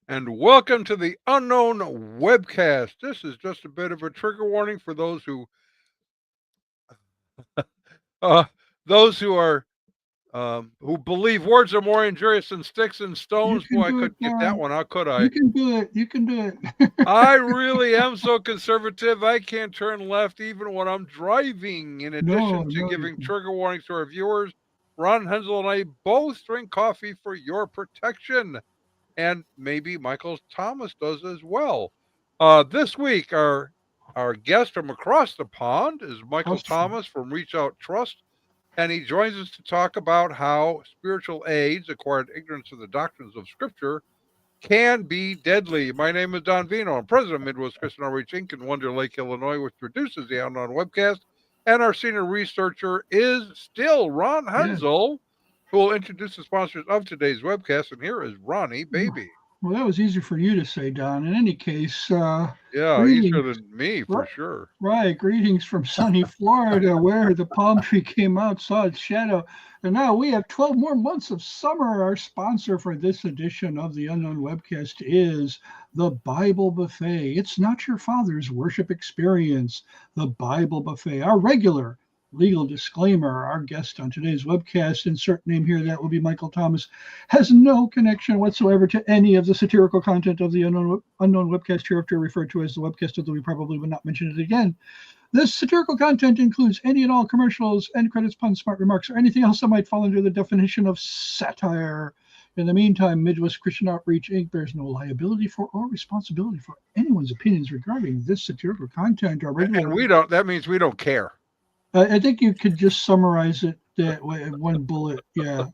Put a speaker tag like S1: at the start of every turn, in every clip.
S1: and welcome to the Unknown Webcast. This is just a bit of a trigger warning for uh, those who believe words are more injurious than sticks and
S2: You
S1: stones.
S2: can
S1: Boy, I
S2: do it,
S1: couldn't get that
S2: Don.
S1: one out, could
S2: You
S1: I?
S2: can do it. You can do it.
S1: I really am so conservative, I can't turn left even when I'm driving. In
S2: No,
S1: addition to
S2: no, you
S1: giving
S2: can.
S1: trigger warnings to our viewers, Ron Hensel and I both drink coffee for your protection. And maybe Michael Thomas does as well. This week, our guest from across the pond is Michael
S2: Cross the phone.
S1: Thomas from Reach Out Trust, and he joins us to talk about how spiritual aids, acquired ignorance of the doctrines of Scripture, can be deadly. My name is Don Vino. I'm president of Midwest Christian Outreach Inc. in Wonder Lake, Illinois, which produces the Unknown Webcast. And our senior researcher is still Ron
S2: Yeah.
S1: Hensel, who will introduce the sponsors of today's webcast. And here is Ronnie Baby.
S2: Well, that was easy for you to say, Don. In any case,
S1: Yeah, easier
S2: greetings.
S1: than me for
S2: Right,
S1: sure.
S2: right, greetings from sunny Florida, where the palm tree came out, saw its shadow. And now we have 12 more months of summer. Our sponsor for this edition of the Unknown Webcast is the Bible Buffet. It's not your father's worship experience. The Bible Buffet, our regular legal disclaimer. Our guest on today's webcast, insert name here, that will be Michael Thomas, has no connection whatsoever to any of the satirical content of the unknown webcast, hereafter referred to as the webcast, although we probably would not mention it again. This satirical content includes any and all commercials, end credits, puns, smart remarks, or anything else that might fall under the definition of satire. In the meantime, Midwest Christian Outreach Inc. bears no liability for or responsibility for anyone's opinions regarding this satirical content or
S1: And
S2: regular.
S1: we don't, that means we don't care.
S2: I think you could just summarize it that way in one bullet. Yeah,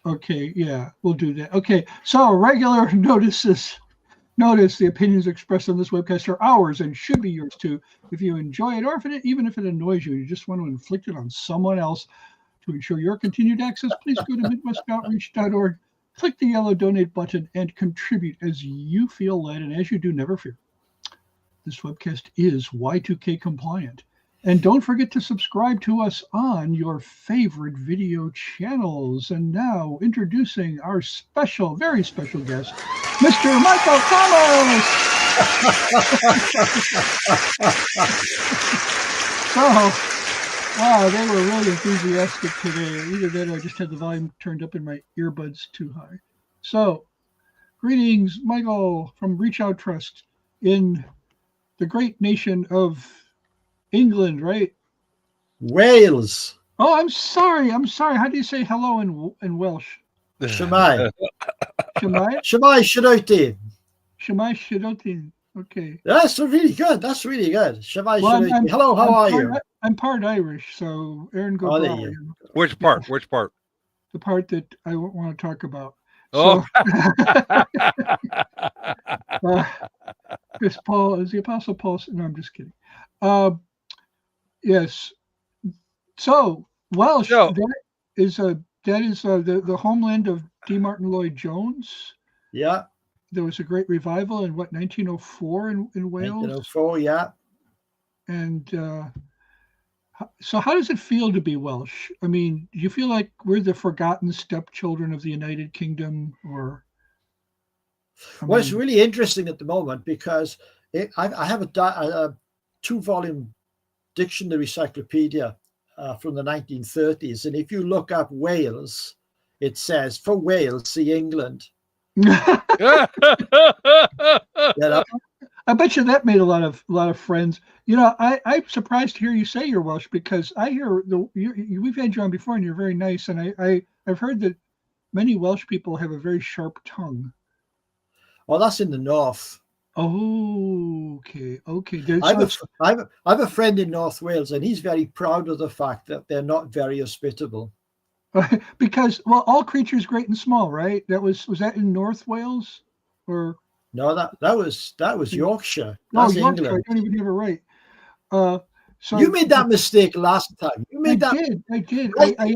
S2: okay, yeah, we'll do that. Okay, so regular notices. Notice the opinions expressed on this webcast are ours and should be yours too. If you enjoy it, or even if it annoys you, you just want to inflict it on someone else to ensure your continued access, please go to MidwestOutreach.org, click the yellow donate button, and contribute as you feel led. And as you do, never fear. This webcast is Y2K compliant. And don't forget to subscribe to us on your favorite video channels. And now, introducing our special, very special guest, Mr. Michael Thomas. So, wow, they were really enthusiastic today. Either that or I just had the volume turned up in my earbuds too high. So, greetings, Michael from Reach Out Trust in the great nation of England, right?
S3: Wales.
S2: Oh, I'm sorry. How do you say hello in Welsh?
S3: Shemai.
S2: Shemai?
S3: Shemai Shadoti.
S2: Shemai Shidotin. Okay.
S3: That's really good. That's really good. Shemai
S2: Well,
S3: Shadoti. Hello, how are you?
S2: I'm part Irish, so Aaron
S3: Oh, there
S2: Gobral.
S3: you
S2: You know,
S1: Which part? Which part?
S2: the part that I won't want to talk about.
S1: Oh.
S2: So, is the Apostle Paul? No, I'm just kidding. Yes. So Welsh, that is the homeland of D. Martin Lloyd Jones.
S3: Yeah.
S2: There was a great revival in 1904 in Wales.
S3: 1904, yeah.
S2: And so, how does it feel to be Welsh? I mean, do you feel like we're the forgotten stepchildren of the United Kingdom, or?
S3: Well, it's really interesting at the moment because I have a 2-volume dictionary cyclopedia from the 1930s, and if you look up Wales, it says for Wales, see England.
S2: You know? I bet you that made a lot of friends. You know, I'm surprised to hear you say you're Welsh because I hear we've had you on before and you're very nice, and I've heard that many Welsh people have a very sharp tongue.
S3: Well, that's in the north.
S2: Oh, okay.
S3: I have a friend in North Wales, and he's very proud of the fact that they're not very hospitable.
S2: Because, well, all creatures great and small, right? Was that in North Wales, or
S3: no? That was Yorkshire.
S2: That's
S3: Yorkshire.
S2: England. I don't even have it right. So
S3: you made that mistake last time.
S2: I did. I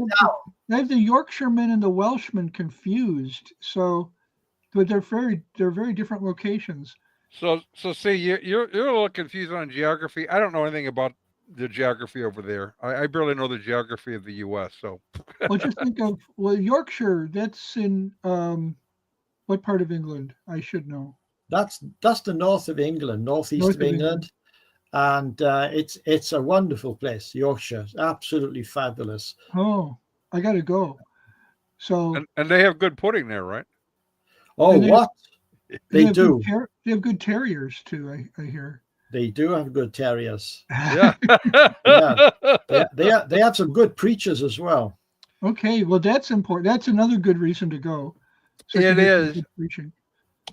S2: have the Yorkshiremen and the Welshmen confused. So, but they're very different locations.
S1: So see, you're a little confused on geography. I don't know anything about the geography over there. I barely know the geography of the U.S. So,
S2: well, just think of Yorkshire. That's in What part of England? I should know.
S3: That's the north of England, northeast
S2: North
S3: of
S2: of
S3: England. And it's a wonderful place, Yorkshire, absolutely fabulous.
S2: Oh, I got to go. So
S1: And they have good pudding there, right?
S3: Oh,
S2: and they-
S3: what they
S2: have
S3: do?
S2: They have good terriers too. I hear.
S3: They do have good terriers.
S1: Yeah.
S3: Yeah. They have some good preachers as well.
S2: Okay, well that's important. That's another good reason to go. So
S1: It is.
S2: preaching.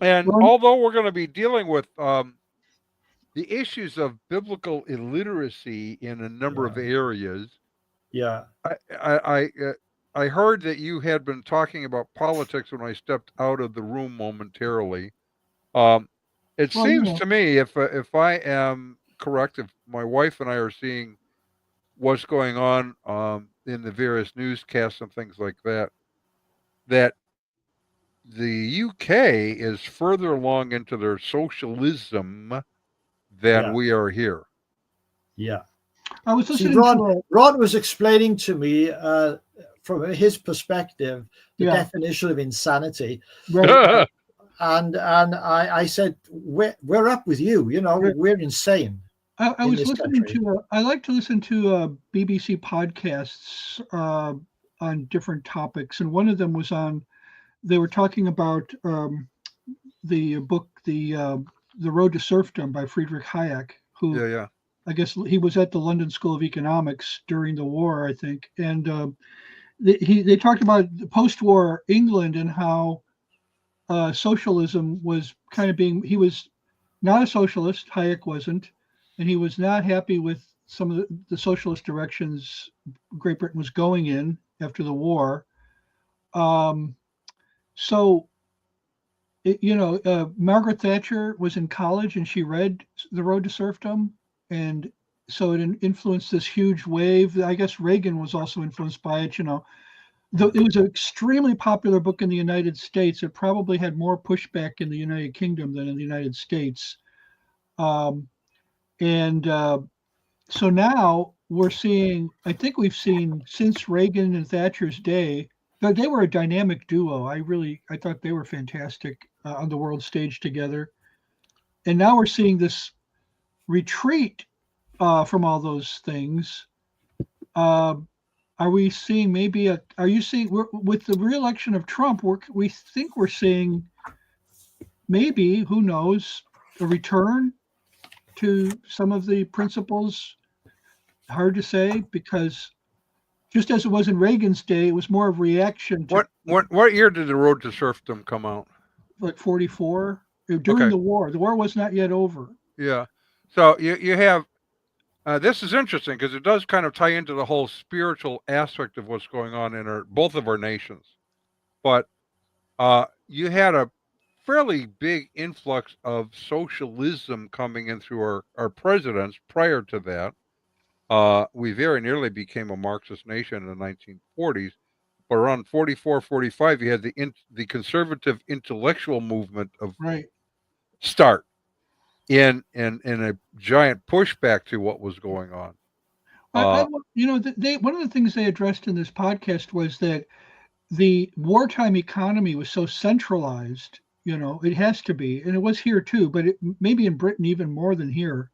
S1: And
S2: Well,
S1: although we're going to be dealing with the issues of biblical illiteracy in a number of areas,
S3: Yeah.
S1: I heard that you had been talking about politics when I stepped out of the room momentarily. It seems to me, if I am correct, if my wife and I are seeing what's going on in the various newscasts and things like that, that the UK is further along into their socialism than we are here.
S3: Yeah.
S2: I was listening
S3: to Ron was explaining to me from his perspective the definition of insanity.
S2: Right.
S3: And I said, we're up with you. You know, we're insane.
S2: I was listening to. I like to listen to BBC podcasts on different topics, and one of them was on. They were talking about the book, the Road to Serfdom by Friedrich Hayek, who I guess he was at the London School of Economics during the war, I think, and they talked about post-war England and how socialism was kind of being. He was not a socialist. Hayek wasn't. And he was not happy with some of the socialist directions Great Britain was going in after the war. Margaret Thatcher was in college and she read The Road to Serfdom. And so it influenced this huge wave. I guess Reagan was also influenced by it. You know, it was an extremely popular book in the United States. It probably had more pushback in the United Kingdom than in the United States. So now we're seeing, I think we've seen since Reagan and Thatcher's day, but they were a dynamic duo. I thought they were fantastic on the world stage together. And now we're seeing this retreat from all those things. Are we seeing are you seeing, with the re-election of Trump, we think we're seeing maybe, who knows, a return to some of the principles? Hard to say, because just as it was in Reagan's day, it was more of reaction to
S1: what year did The Road to Serfdom come out?
S2: Like 44, during the war. The war was not yet over.
S1: Yeah. So you have this is interesting because it does kind of tie into the whole spiritual aspect of what's going on in both of our nations. But you had a fairly big influx of socialism coming in through our presidents prior to that. We very nearly became a Marxist nation in the 1940s, but around 44, 45, you had the conservative intellectual movement of start in a giant pushback to what was going on.
S2: One of the things they addressed in this podcast was that the wartime economy was so centralized. You know, it has to be, and it was here too, but maybe in Britain even more than here.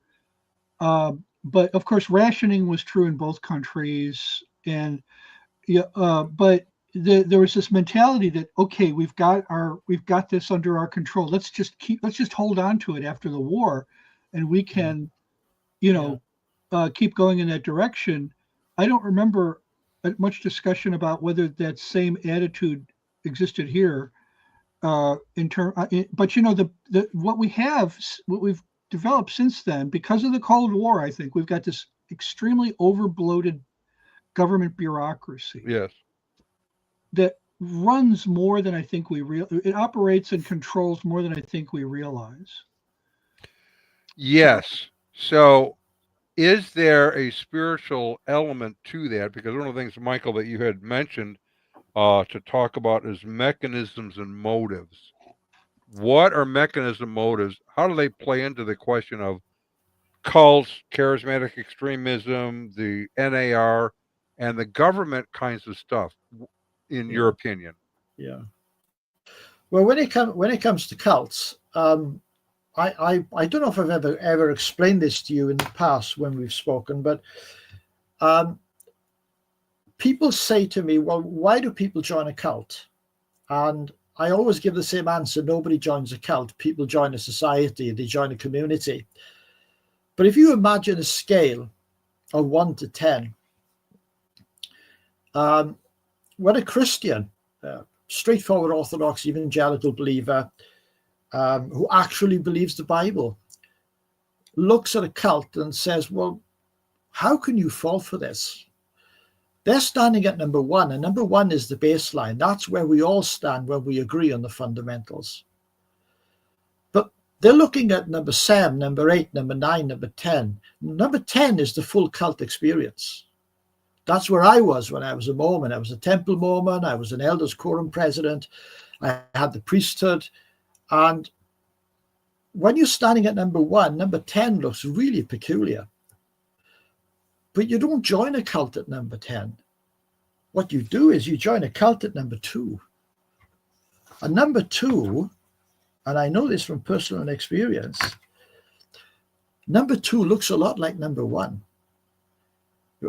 S2: But of course, rationing was true in both countries, and but there was this mentality that, okay, we've got this under our control. Let's just hold on to it after the war, and we can, keep going in that direction. I don't remember much discussion about whether that same attitude existed here. But what we've developed since then, because of the Cold War, I think we've got this extremely overbloated government bureaucracy.
S1: Yes.
S2: That runs more than I think it operates and controls more than I think we realize.
S1: Yes. So is there a spiritual element to that? Because one of the things, Michael, that you had mentioned to talk about is mechanisms and motives. What are mechanism motives? How do they play into the question of cults, charismatic extremism, the NAR, and the government kinds of stuff, in your opinion?
S3: Yeah. Well, when it comes to cults, I don't know if I've ever explained this to you in the past when we've spoken, but people say to me, well, why do people join a cult? And I always give the same answer. Nobody joins a cult. People join a society. They join a community. But if you imagine a scale of 1 to 10, when a Christian, straightforward Orthodox evangelical believer who actually believes the Bible looks at a cult and says, well, how can you fall for this? They're standing at number 1, and number 1 is the baseline. That's where we all stand when we agree on the fundamentals. But they're looking at number 7, number 8, number 9, number 10. Number 10 is the full cult experience. That's where I was when I was a Mormon. I was a Temple Mormon. I was an Elders Quorum president. I had the priesthood. And when you're standing at number 1, number 10 looks really peculiar. But you don't join a cult at number 10. What you do is you join a cult at number 2. And number 2, and I know this from personal experience, number 2 looks a lot like number 1.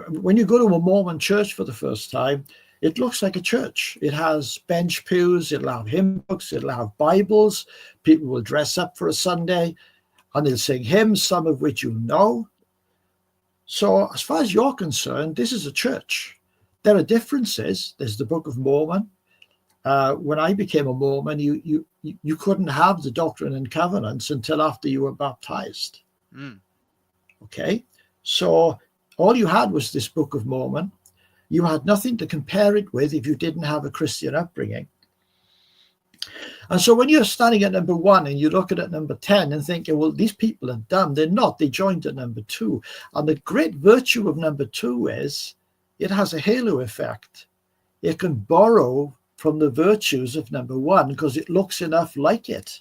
S3: When you go to a Mormon church for the first time, it looks like a church. It has bench pews, it'll have hymn books, it'll have Bibles. People will dress up for a Sunday and they'll sing hymns, some of which you know. So as far as you're concerned, this is a church. There are differences. There's the Book of Mormon. When I became a Mormon, you couldn't have the Doctrine and Covenants until after you were baptized. Okay, so all you had was this Book of Mormon. You had nothing to compare it with if you didn't have a Christian upbringing. And so when you're standing at number 1 and you're looking at number 10 and thinking, well, these people are dumb. They're not. They joined at number 2. And the great virtue of number 2 is it has a halo effect. It can borrow from the virtues of number 1 because it looks enough like it.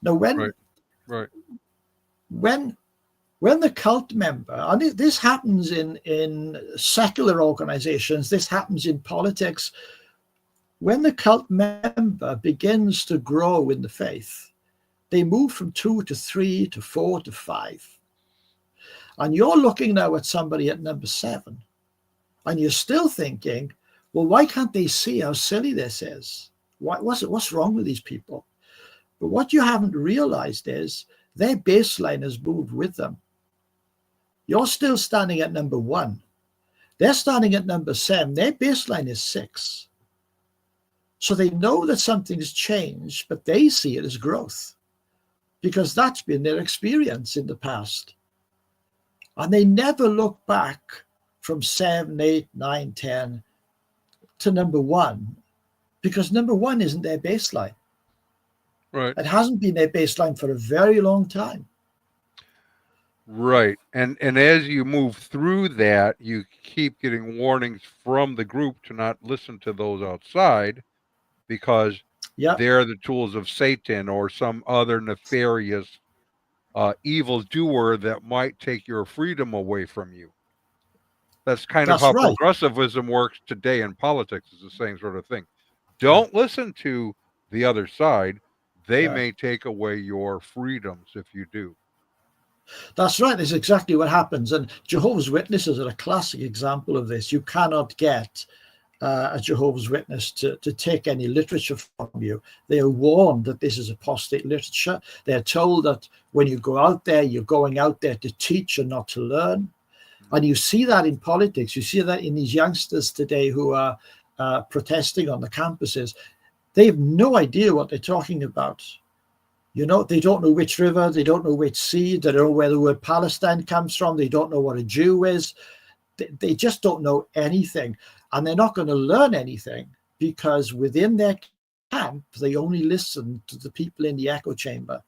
S3: Now, when the cult member, and this happens in secular organizations, this happens in politics, when the cult member begins to grow in the faith, they move from 2 to 3 to 4 to 5. And you're looking now at somebody at number 7, and you're still thinking, well, why can't they see how silly this is? What's wrong with these people? But what you haven't realized is their baseline has moved with them. You're still standing at number 1. They're standing at number 7. Their baseline is 6. So they know that something's changed, but they see it as growth because that's been their experience in the past. And they never look back from 7, 8, 9, 10 to number 1 because number 1 isn't their baseline.
S1: Right.
S3: It hasn't been their baseline for a very long time.
S1: Right. And as you move through that, you keep getting warnings from the group to not listen to those outside because they're the tools of Satan or some other nefarious evildoer that might take your freedom away from you. That's kind of how progressivism works today in politics. Is the same sort of thing. Don't listen to the other side. They may take away your freedoms if you do.
S3: That's right. That's exactly what happens. And Jehovah's Witnesses are a classic example of this. You cannot get a Jehovah's Witness to take any literature from you. They are warned that this is apostate literature. They're told that when you go out there, you're going out there to teach and not to learn. And you see that in politics. You see that in these youngsters today who are protesting on the campuses. They have no idea what they're talking about. You know, they don't know which river, they don't know which sea, they don't know where the word Palestine comes from, they don't know what a Jew is. They just don't know anything. And they're not going to learn anything because within their camp, they only listen to the people in the echo chamber.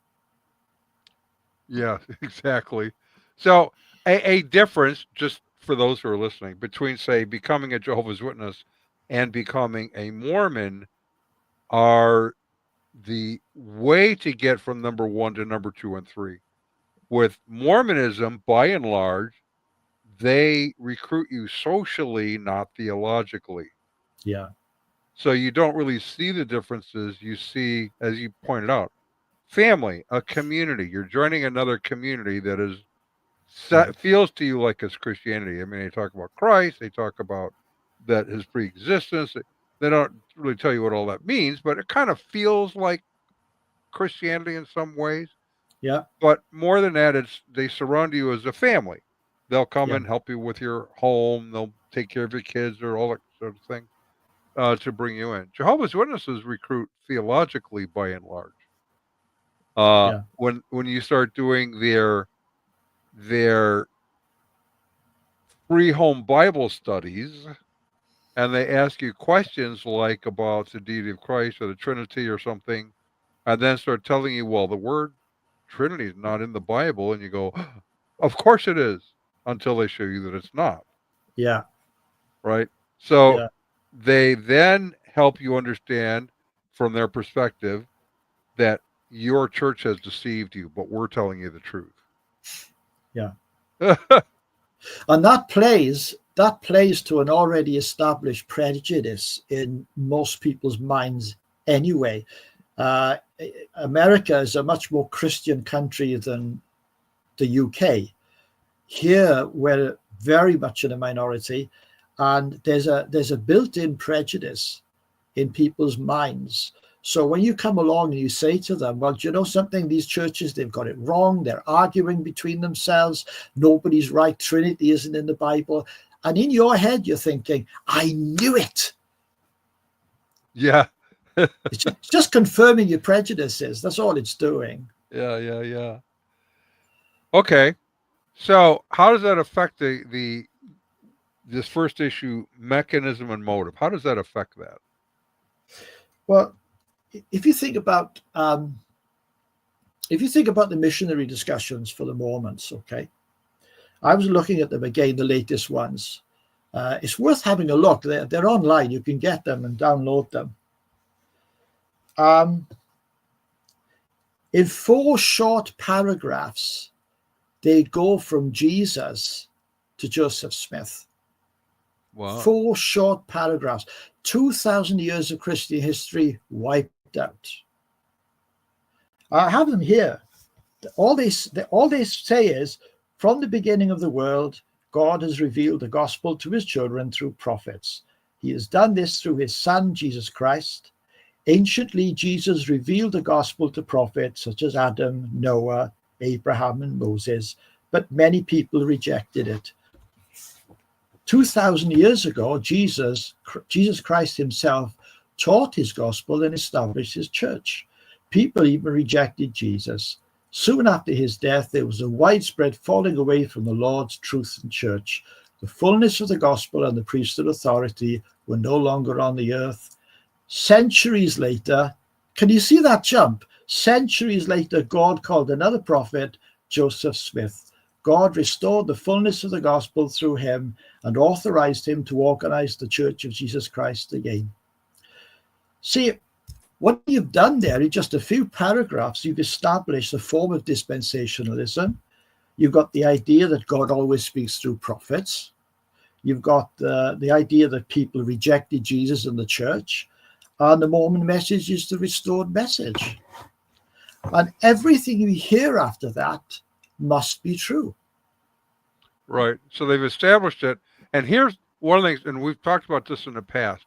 S1: Yeah, exactly. So a difference, just for those who are listening, between, say, becoming a Jehovah's Witness and becoming a Mormon are the way to get from number 1 to number 2 and 3. With Mormonism, by and large, they recruit you socially, not theologically.
S3: Yeah.
S1: So you don't really see the differences. You see, as you pointed out, family, a community. You're joining another community that is feels to you like it's Christianity. I mean, they talk about Christ, they talk about that his pre-existence. They don't really tell you what all that means, but it kind of feels like Christianity in some ways.
S3: Yeah.
S1: But more than that, it's they surround you as a family. They'll come
S3: Yeah.
S1: and help you with your home. They'll take care of your kids or all that sort of thing to bring you in. Jehovah's Witnesses recruit theologically by and large.
S3: Yeah.
S1: When you start doing their free home Bible studies, and they ask you questions like about the deity of Christ or the Trinity or something, and then start telling you, well, the word Trinity is not in the Bible, and you go, of course it is, until they show you that it's not.
S3: Yeah.
S1: Right? So
S3: Yeah.
S1: they then help you understand from their perspective that your church has deceived you, but we're telling you the truth.
S3: Yeah. And that plays to an already established prejudice in most people's minds anyway. America is a much more Christian country than the UK. Here, we're very much in a minority, and there's a built-in prejudice in people's minds. So when you come along and you say to them, well, do you know something? These churches, they've got it wrong. They're arguing between themselves. Nobody's right. Trinity isn't in the Bible. And in your head, you're thinking, I knew it.
S1: Yeah.
S3: It's just confirming your prejudices. That's all it's doing.
S1: Yeah. Okay. So how does that affect this first issue, mechanism and motive? How does that affect that?
S3: Well, if you think about the missionary discussions for the moment, okay, I was looking at them again, the latest ones. It's worth having a look. They're online. You can get them and download them. In 4 short paragraphs, they go from Jesus to Joseph Smith.
S1: Wow.
S3: 4 short paragraphs. 2,000 years of Christian history wiped out. I have them here. All they say is, from the beginning of the world, God has revealed the gospel to his children through prophets. He has done this through his Son, Jesus Christ. Anciently, Jesus revealed the gospel to prophets such as Adam, Noah, Abraham, and Moses, but many people rejected it. 2,000 years ago, Jesus Christ himself taught his gospel and established his church. People even rejected Jesus. Soon after his death, there was a widespread falling away from the Lord's truth and church. The fullness of the gospel and the priesthood authority were no longer on the earth. Centuries later, can you see that jump? Centuries later, God called another prophet, Joseph Smith. God restored the fullness of the gospel through him and authorized him to organize the Church of Jesus Christ again. See, what you've done there in just a few paragraphs, you've established a form of dispensationalism. You've got the idea that God always speaks through prophets. You've got the idea that people rejected Jesus and the church. And the Mormon message is the restored message. And everything we hear after that must be true.
S1: Right. So they've established it. And here's one of the things, and we've talked about this in the past.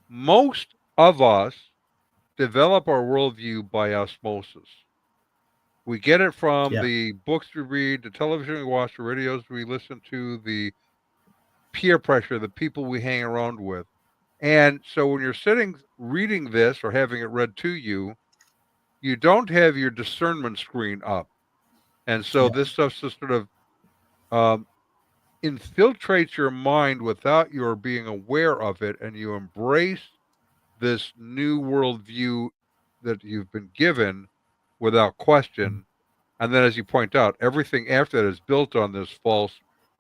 S1: Most of us develop our worldview by osmosis. We get it from the books we read, the television we watch, the radios we listen to, the peer pressure, the people we hang around with. And so when you're sitting reading this or having it read to you, you don't have your discernment screen up. And so this stuff just sort of infiltrates your mind without your being aware of it, and you embrace this new worldview that you've been given without question. And then, as you point out, everything after that is built on this false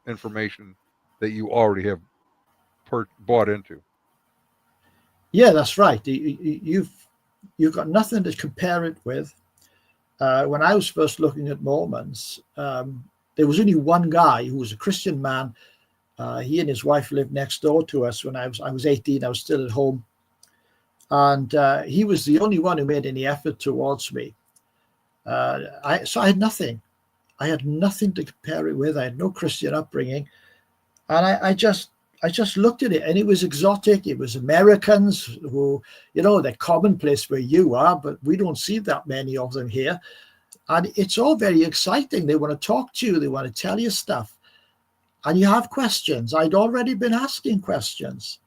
S1: information that you already have bought into.
S3: Yeah, that's right. You've got nothing to compare it with. When I was first looking at Mormons, there was only one guy who was a Christian man. He and his wife lived next door to us when I was 18. I was still at home. And he was the only one who made any effort towards me. So I had nothing. I had nothing to compare it with. I had no Christian upbringing. And I just looked at it, and it was exotic. It was Americans who, they're commonplace where you are, but we don't see that many of them here. And it's all very exciting. They want to talk to you. They want to tell you stuff. And you have questions. I'd already been asking questions.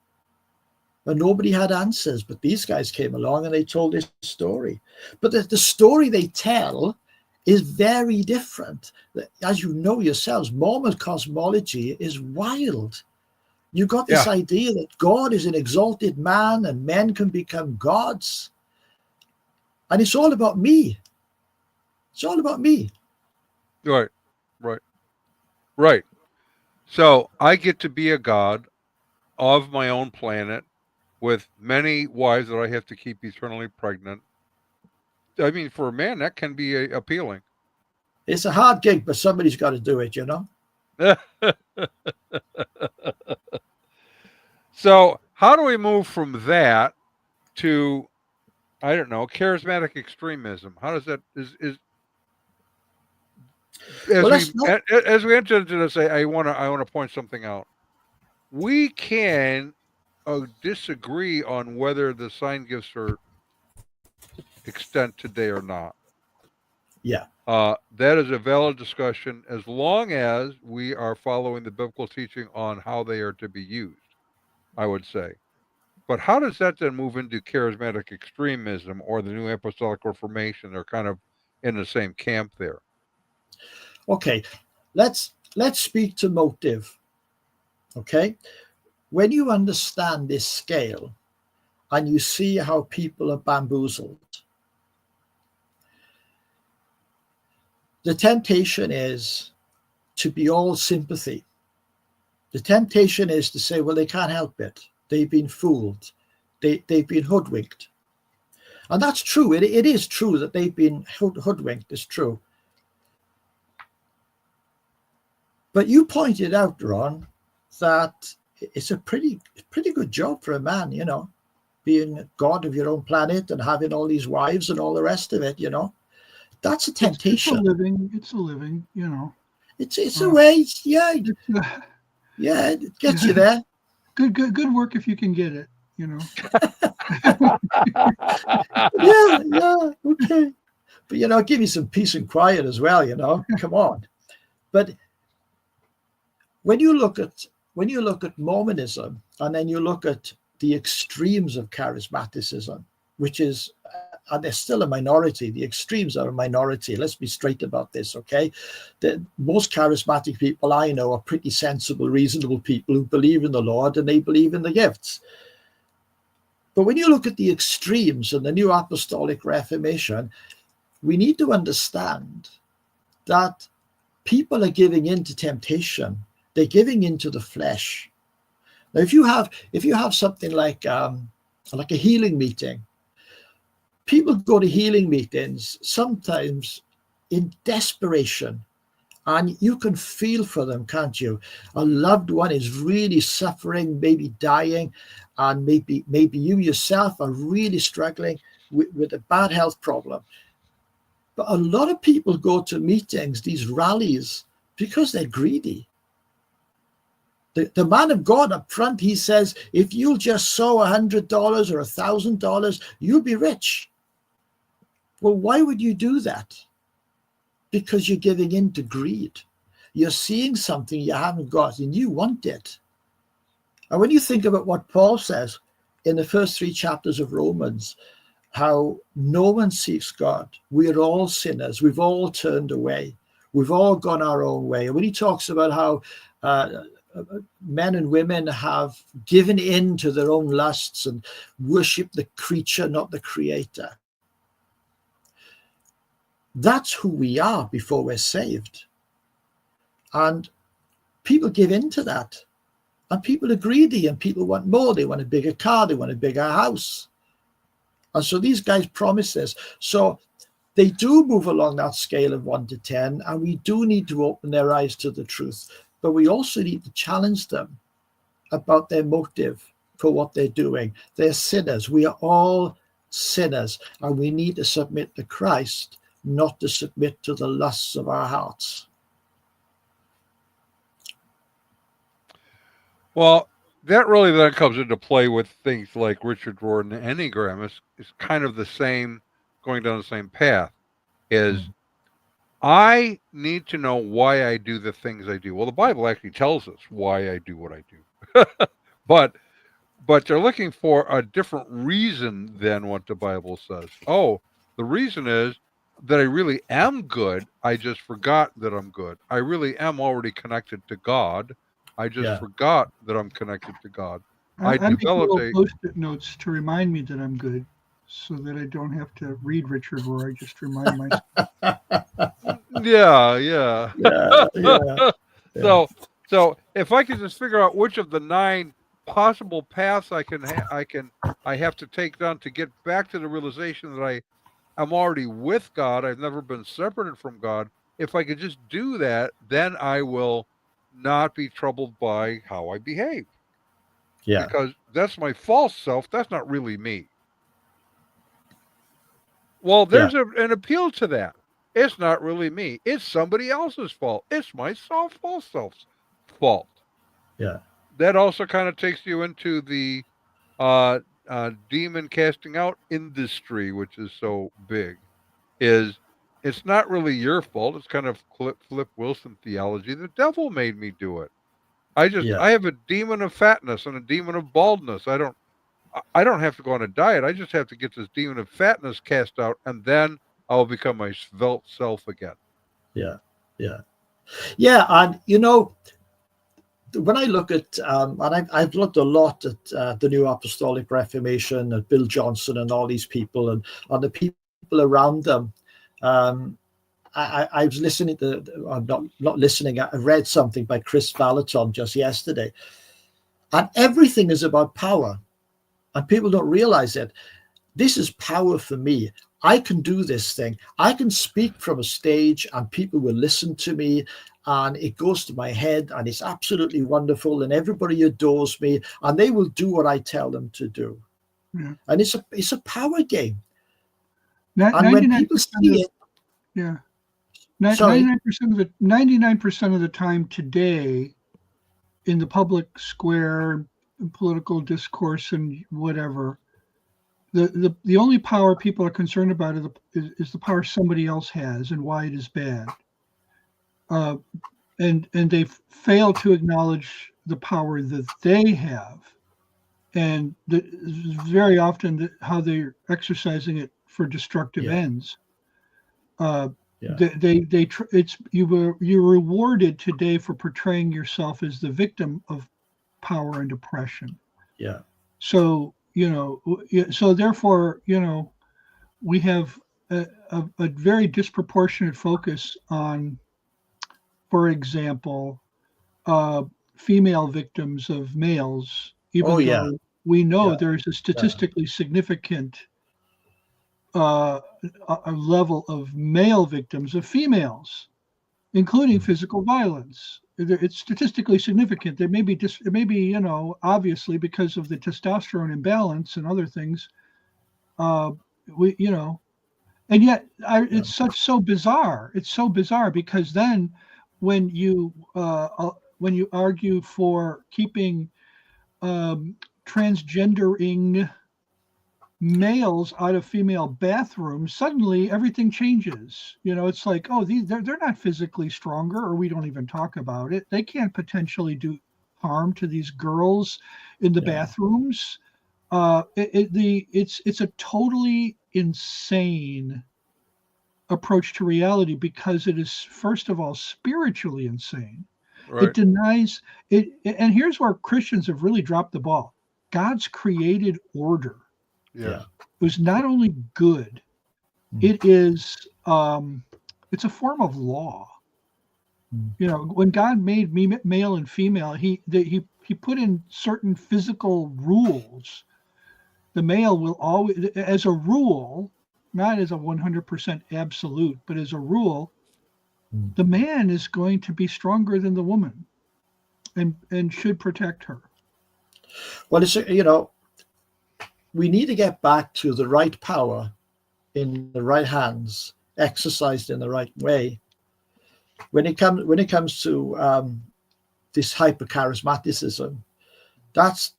S3: And nobody had answers. But these guys came along and they told this story. But the story they tell is very different. As you know yourselves, Mormon cosmology is wild. You got this idea that God is an exalted man and men can become gods. And it's all about me. It's all about me.
S1: Right. So I get to be a god of my own planet with many wives that I have to keep eternally pregnant. I mean, for a man, that can be appealing.
S3: It's a hard gig, but somebody's got to do it,
S1: So how do we move from that to, I don't know, charismatic extremism? How does that as we enter into this, I want to point something out. We can disagree on whether the sign gifts are extant today or not.
S3: Yeah.
S1: That is a valid discussion as long as we are following the biblical teaching on how they are to be used, I would say. But how does that then move into charismatic extremism or the New Apostolic Reformation? They're kind of in the same camp there.
S3: Okay, let's speak to motive. Okay, when you understand this scale and you see how people are bamboozled, the temptation is to be all sympathy. The temptation is to say, well, they can't help it. They've been fooled. They've been hoodwinked. And that's true. It is true that they've been hoodwinked. It's true. But you pointed out, Ron, that it's a pretty good job for a man, being god of your own planet and having all these wives and all the rest of it, That's a temptation.
S2: It's a living,
S3: It's a way, yeah, it gets you there.
S2: Good work if you can get it,
S3: yeah, okay. But give me some peace and quiet as well, Come on. But when you look at Mormonism and then you look at the extremes of charismaticism, which is, and they're still a minority. The extremes are a minority. Let's be straight about this, okay? Most charismatic people I know are pretty sensible, reasonable people who believe in the Lord and they believe in the gifts. But when you look at the extremes in the New Apostolic Reformation, we need to understand that people are giving in to temptation. They're giving into the flesh. Now, if you have something like a healing meeting, people go to healing meetings sometimes in desperation, and you can feel for them, can't you? A loved one is really suffering, maybe dying, and maybe you yourself are really struggling with a bad health problem. But a lot of people go to meetings, these rallies, because they're greedy. The man of God up front, he says, if you'll just sow $100 or $1,000, you'll be rich. Well, why would you do that? Because you're giving in to greed. You're seeing something you haven't got and you want it. And when you think about what Paul says in the first 3 chapters of Romans, how no one seeks God. We're all sinners. We've all turned away. We've all gone our own way. And when he talks about how men and women have given in to their own lusts and worship the creature, not the creator. That's who we are before we're saved. And people give in to that. And people are greedy and people want more. They want a bigger car. They want a bigger house. And so these guys promise this. So they do move along that scale of 1 to 10. And we do need to open their eyes to the truth. But we also need to challenge them about their motive. for what they're doing. They're sinners. We are all sinners, and we need to submit to Christ, not to submit to the lusts of our hearts.
S1: Well, that really then comes into play with things like Richard Rohr and the Enneagram is kind of the same, going down the same path, is I need to know why I do the things I do. Well, the Bible actually tells us why I do what I do. But they're looking for a different reason than what the Bible says. Oh, the reason is that I really am good. I just forgot that I'm good. I really am already connected to God. I just forgot that I'm connected to God.
S2: I make little post-it notes to remind me that I'm good, so that I don't have to read Richard Rohr. I just remind myself.
S1: Yeah. So if I could just figure out which of the 9 possible paths I have to take down to get back to the realization that I'm already with God. I've never been separated from God. If I could just do that, then I will not be troubled by how I behave.
S3: Yeah.
S1: Because that's my false self. That's not really me. Well, there's an appeal to that. It's not really me. It's somebody else's fault. It's my false self's fault.
S3: Yeah.
S1: That also kind of takes you into the demon casting out industry, which is so big. It's not really your fault. It's kind of Flip Wilson theology. The devil made me do it. I have a demon of fatness and a demon of baldness. I don't have to go on a diet. I just have to get this demon of fatness cast out, and then I'll become my svelte self again.
S3: Yeah. And when I look at, and I've looked a lot at the New Apostolic Reformation, at Bill Johnson and all these people, and the people around them. I was listening to, I'm not listening, I read something by Chris Valaton just yesterday. And everything is about power. And people don't realize it. This is power for me. I can do this thing. I can speak from a stage and people will listen to me, and it goes to my head, and it's absolutely wonderful, and everybody adores me, and they will do what I tell them to do.
S2: Yeah.
S3: And it's a power game.
S2: And
S3: when people see it,
S2: 99% of the time today, in the public square, in political discourse, and whatever, the only power people are concerned about is the power somebody else has and why it is bad. And they fail to acknowledge the power that they have, and very often how they're exercising it for destructive ends. You're rewarded today for portraying yourself as the victim of power and oppression.
S3: Yeah.
S2: So therefore, we have a very disproportionate focus on, for example, female victims of males, even though we know there's a statistically significant a level of male victims of females, including physical violence. It's statistically significant. It may be, obviously because of the testosterone imbalance and other things. And yet it's so bizarre. It's so bizarre because then when you argue for keeping transgendering males out of female bathrooms, suddenly everything changes. It's like, they're not physically stronger, or we don't even talk about it. They can't potentially do harm to these girls in the bathrooms. It's a totally insane approach to reality, because it is, first of all, spiritually insane. Right. It denies it, and here's where Christians have really dropped the ball. God's created order was not only good, it is it's a form of law. When God made male and female, he put in certain physical rules. The male will always, as a rule, not as a 100% absolute, but as a rule, the man is going to be stronger than the woman and should protect her.
S3: Well, it's we need to get back to the right power in the right hands, exercised in the right way. When it comes to this hypercharismaticism, that's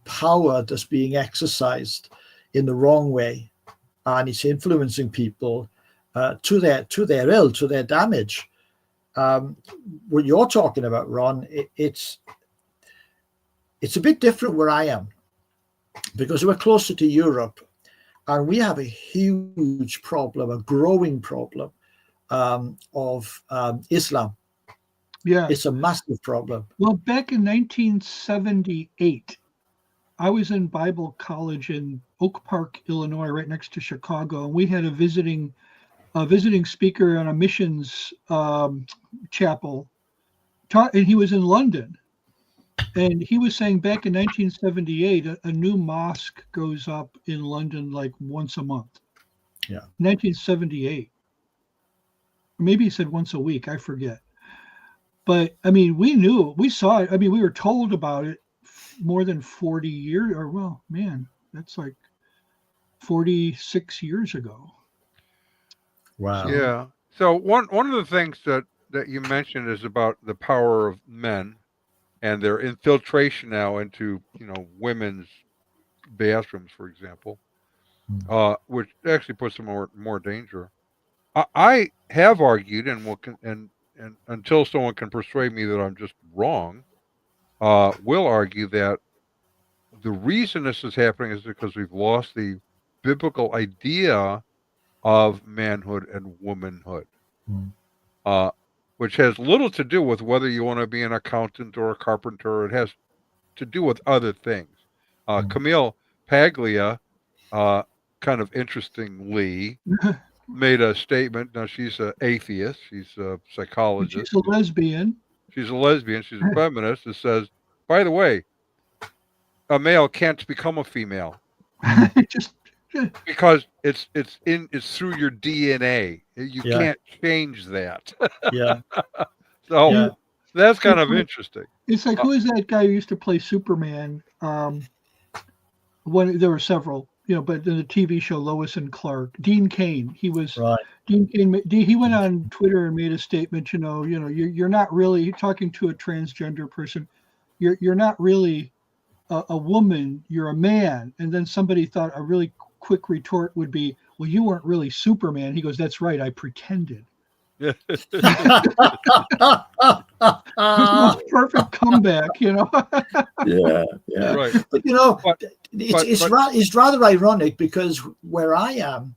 S3: power that's being exercised in the wrong way, and it's influencing people to their ill, to their damage. What you're talking about, Ron, it's a bit different where I am, because we're closer to Europe, and we have a huge problem, a growing problem of Islam.
S2: Yeah,
S3: It's a massive problem.
S2: well, back in 1978, I was in Bible college in Oak Park, Illinois, right next to Chicago, and we had a visiting speaker on a missions chapel, and he was in London. And he was saying back in 1978, a new mosque goes up in London like once a month.
S3: Yeah.
S2: 1978. Maybe he said once a week, I forget. But I mean, we saw it. I mean, we were told about it more than 40 years, or well, man, that's like 46 years ago.
S3: Wow.
S1: Yeah. So one of the things that you mentioned is about the power of men and their infiltration now into, women's bathrooms, for example, which actually puts them more danger. I have argued, and until someone can persuade me that I'm just wrong, will argue that the reason this is happening is because we've lost the biblical idea of manhood and womanhood, which has little to do with whether you want to be an accountant or a carpenter. It has to do with other things. Camille Paglia, kind of interestingly, made a statement. Now, she's an atheist. She's a psychologist.
S2: She's a lesbian.
S1: She's a lesbian. She's a feminist. That says, by the way, a male can't become a female
S2: Just
S1: because it's through your DNA. You can't change that.
S3: Yeah.
S1: So that's kind of interesting.
S2: It's like, who is that guy who used to play Superman? There were several, but in the TV show Lois and Clark, Dean Cain. He was
S3: Right.
S2: Dean Cain. He went on Twitter and made a statement. You're not really talking to a transgender person. You're not really a woman. You're a man. And then somebody thought a really quick retort would be, well, you weren't really Superman. He goes, that's right. I pretended.
S1: Yeah.
S2: Perfect comeback,
S3: Yeah.
S1: Right.
S3: But it's rather ironic, because where I am,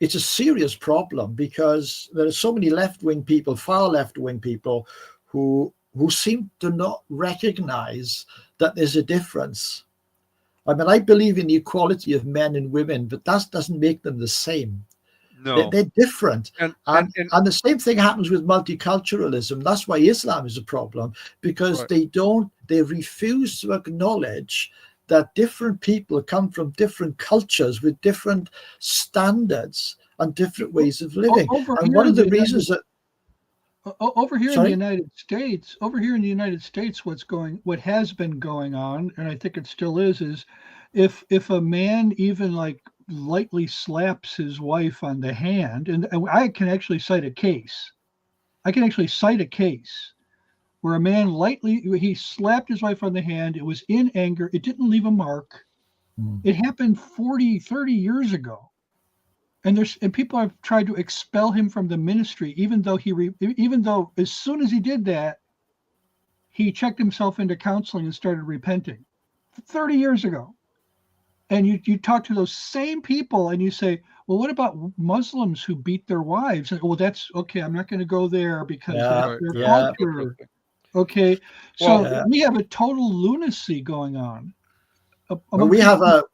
S3: it's a serious problem, because there are so many left-wing people, far left-wing people, who seem to not recognize that there's a difference. I mean, I believe in the equality of men and women, but that doesn't make them the same.
S1: No.
S3: They're different.
S1: And
S3: the same thing happens with multiculturalism. That's why Islam is a problem, because they refuse to acknowledge that different people come from different cultures with different standards and different ways of living. And one of the reasons that
S2: over here in the United States, what has been going on, and I think it still is if a man even like lightly slaps his wife on the hand, and I can actually cite a case. Where a man he slapped his wife on the hand. It was in anger. It didn't leave a mark. It happened 40, 30 years ago. And people have tried to expel him from the ministry, even though as soon as he did that, he checked himself into counseling and started repenting 30 years ago. And you talk to those same people and you say, well, what about Muslims who beat their wives? And, well, that's okay. I'm not going to go there because that's their culture. Okay. So we have a total lunacy going on.
S3: We have a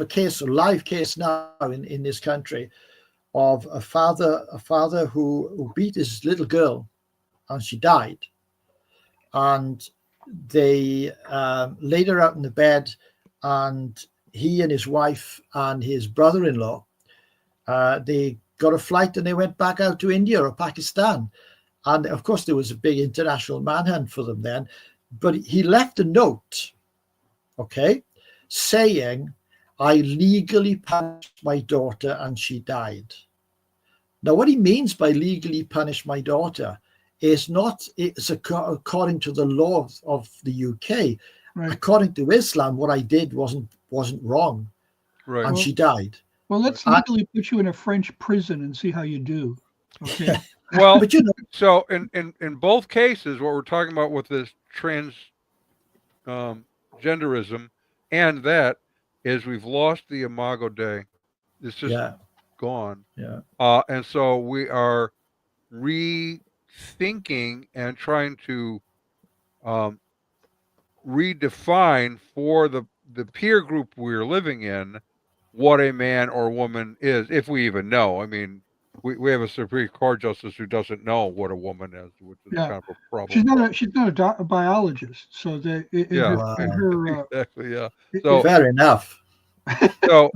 S3: case, a live case now in this country, of a father who beat his little girl, and she died. And they laid her out in the bed, and he and his wife and his brother-in-law, they got a flight and they went back out to India or Pakistan. And of course, there was a big international manhunt for them then. but he left a note, okay, saying, I legally punished my daughter and she died. Now, what he means by legally punish my daughter is not, it's according to the law of the UK.
S2: Right.
S3: According to Islam, what I did wasn't wrong,
S1: Right.
S3: and
S2: Well,
S3: she died.
S2: Well, let's legally put you in a French prison and see how you do. Okay.
S1: Well,
S3: But you know,
S1: so in both cases, what we're talking about with this genderism and that is we've lost the imago Dei. It's just
S3: yeah,
S1: gone.
S3: yeah,
S1: And so we are rethinking and trying to redefine for the peer group we're living in what a man or woman is, if we even know. I mean, we have a Supreme Court justice who doesn't know what a woman is, which is
S2: Yeah.
S1: kind of a problem.
S2: She's not a biologist, so in her
S1: exactly, yeah.
S2: it-
S1: So
S3: fair enough.
S1: so,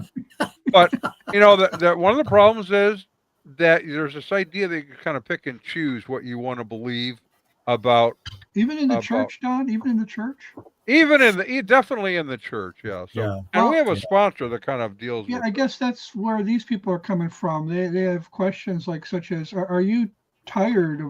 S1: but you know that one of the problems is that there's this idea that you can kind of pick and choose what you want to believe about.
S2: even in the church, Don, even in the church.
S1: Even definitely in the church, yeah. So,
S3: Yeah.
S1: and we have a
S3: Yeah.
S1: sponsor that kind of deals
S2: Yeah,
S1: with
S2: I
S1: it.
S2: guess that's where these people are coming from. They have questions like such as, are you tired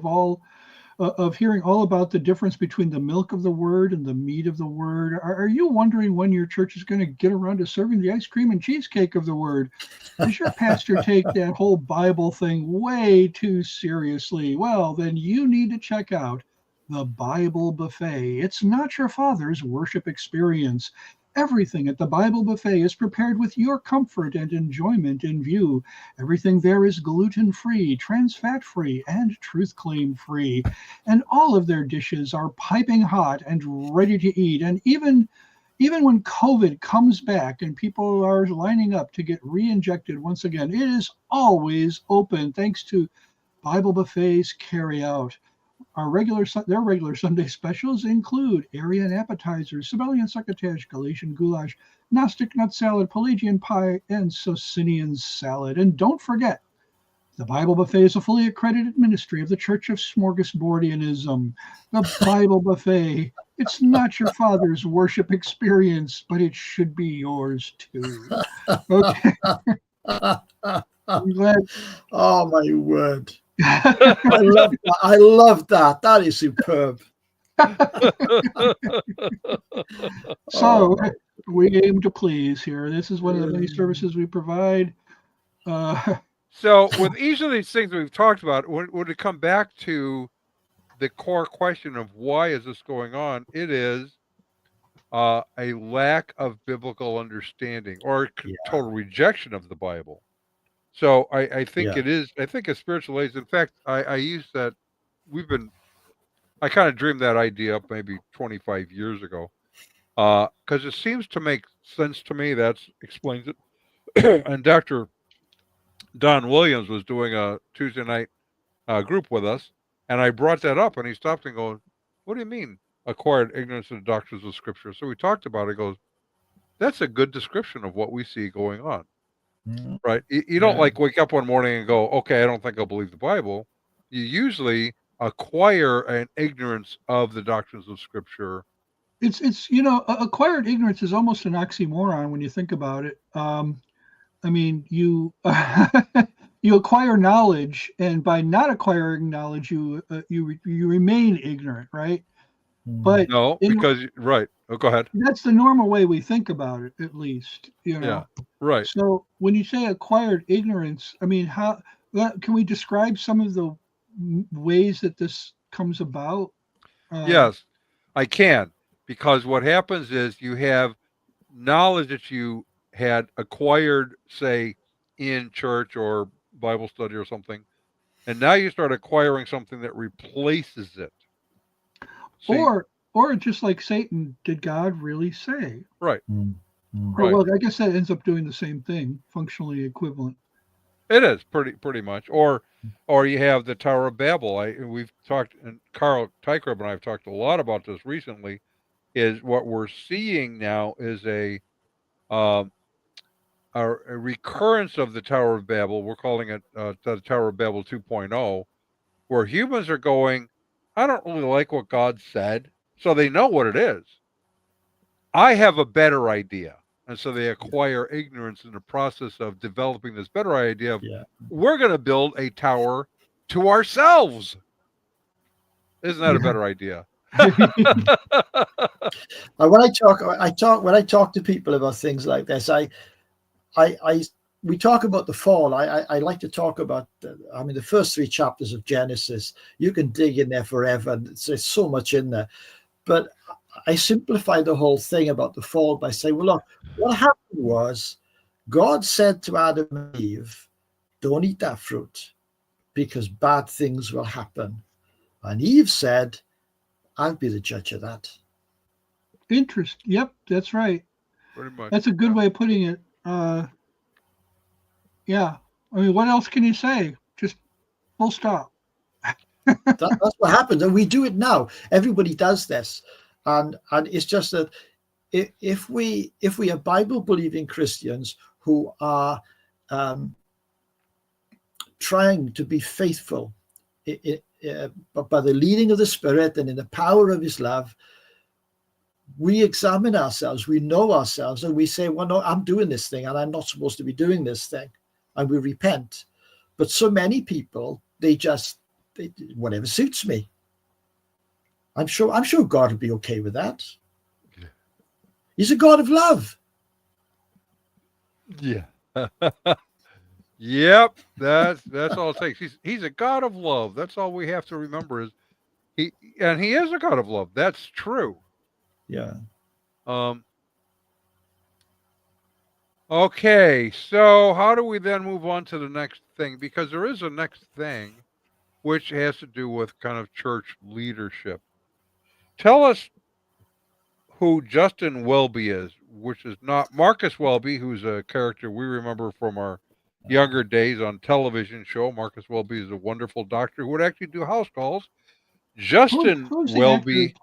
S2: of hearing all about the difference between the milk of the word and the meat of the word? Are you wondering when your church is going to get around to serving the ice cream and cheesecake of the word? Does your pastor take that whole Bible thing way too seriously? Well, then you need to check out the Bible Buffet. It's not your father's worship experience. Everything at the Bible Buffet is prepared with your comfort and enjoyment in view. Everything there is gluten-free, trans-fat-free, and truth claim-free. And all of their dishes are piping hot and ready to eat. And even when COVID comes back and people are lining up to get re-injected once again, it is always open thanks to Bible Buffet's carry-out. Their regular Sunday specials include Arian appetizers, Sibelian succotash, Galatian goulash, Gnostic nut salad, Pelagian pie, and Socinian salad. And don't forget, the Bible Buffet is a fully accredited ministry of the Church of Smorgasbordianism. The Bible Buffet, it's not your father's worship experience, but it should be yours too. Okay. I'm glad.
S3: Oh my word. I love that. That is superb.
S2: So we aim to please here. This is one of the many services we provide.
S1: So with each of these things we've talked about, when it come back to the core question of why is this going on, it is a lack of biblical understanding or total rejection of the Bible. So I think it is. I think a spiritual age. In fact, I use that. I kind of dreamed that idea up maybe 25 years ago, because it seems to make sense to me. That explains it. And Dr. Don Williams was doing a Tuesday night group with us, and I brought that up, and he stopped and goes, "What do you mean acquired ignorance of the doctrines of Scripture?" So we talked about it. He goes, "That's a good description of what we see going on." Right. You don't like wake up one morning and go, okay, I don't think I'll believe the Bible. You usually acquire an ignorance of the doctrines of Scripture.
S2: It's acquired ignorance is almost an oxymoron when you think about it. I mean, you you acquire knowledge, and by not acquiring knowledge, you remain ignorant, right? But
S1: no, because right. Oh, go ahead.
S2: That's the normal way we think about it, at least.
S1: Yeah. Right.
S2: So when you say acquired ignorance, I mean, how can we describe some of the ways that this comes about?
S1: Yes, I can, because what happens is you have knowledge that you had acquired, say, in church or Bible study or something, and now you start acquiring something that replaces it.
S2: See, or just like Satan, did God really say?
S1: Right.
S2: Right. Well, I guess that ends up doing the same thing, functionally equivalent.
S1: It is pretty much. Or you have the Tower of Babel. We've talked, and Carl Teichrib and I have talked a lot about this recently. Is what we're seeing now is a recurrence of the Tower of Babel. We're calling it the Tower of Babel 2.0, where humans are going, I don't really like what God said, so they know what it is. I have a better idea. And so they acquire ignorance in the process of developing this better idea of, we're going to build a tower to ourselves. Isn't that a better idea?
S3: When I talk to people about things like this, we talk about the fall. I like to talk about, the first 3 chapters of Genesis. You can dig in there forever. And there's so much in there. But I simplify the whole thing about the fall by saying, well, look, what happened was God said to Adam and Eve, don't eat that fruit because bad things will happen. And Eve said, I'll be the judge of that.
S2: Yep, that's right.
S1: Pretty much.
S2: That's a good way of putting it. Yeah. I mean, what else can you say? Just full stop.
S3: That's what happens. And we do it now. Everybody does this. And it's just that if we are Bible-believing Christians who are trying to be faithful by the leading of the Spirit and in the power of his love, we examine ourselves, we know ourselves, and we say, well, no, I'm doing this thing and I'm not supposed to be doing this thing. And we repent. But so many people, whatever suits me. I'm sure God would be okay with that. Yeah. He's a God of love.
S1: Yeah. Yep. That's all it takes. He's a God of love. That's all we have to remember is he is a God of love. That's true.
S3: Yeah.
S1: Okay. So how do we then move on to the next thing? Because there is a next thing which has to do with kind of church leadership. Tell us who Justin Welby is, which is not Marcus Welby, who's a character we remember from our younger days on television show. Marcus Welby is a wonderful doctor who would actually do house calls. Justin Welby.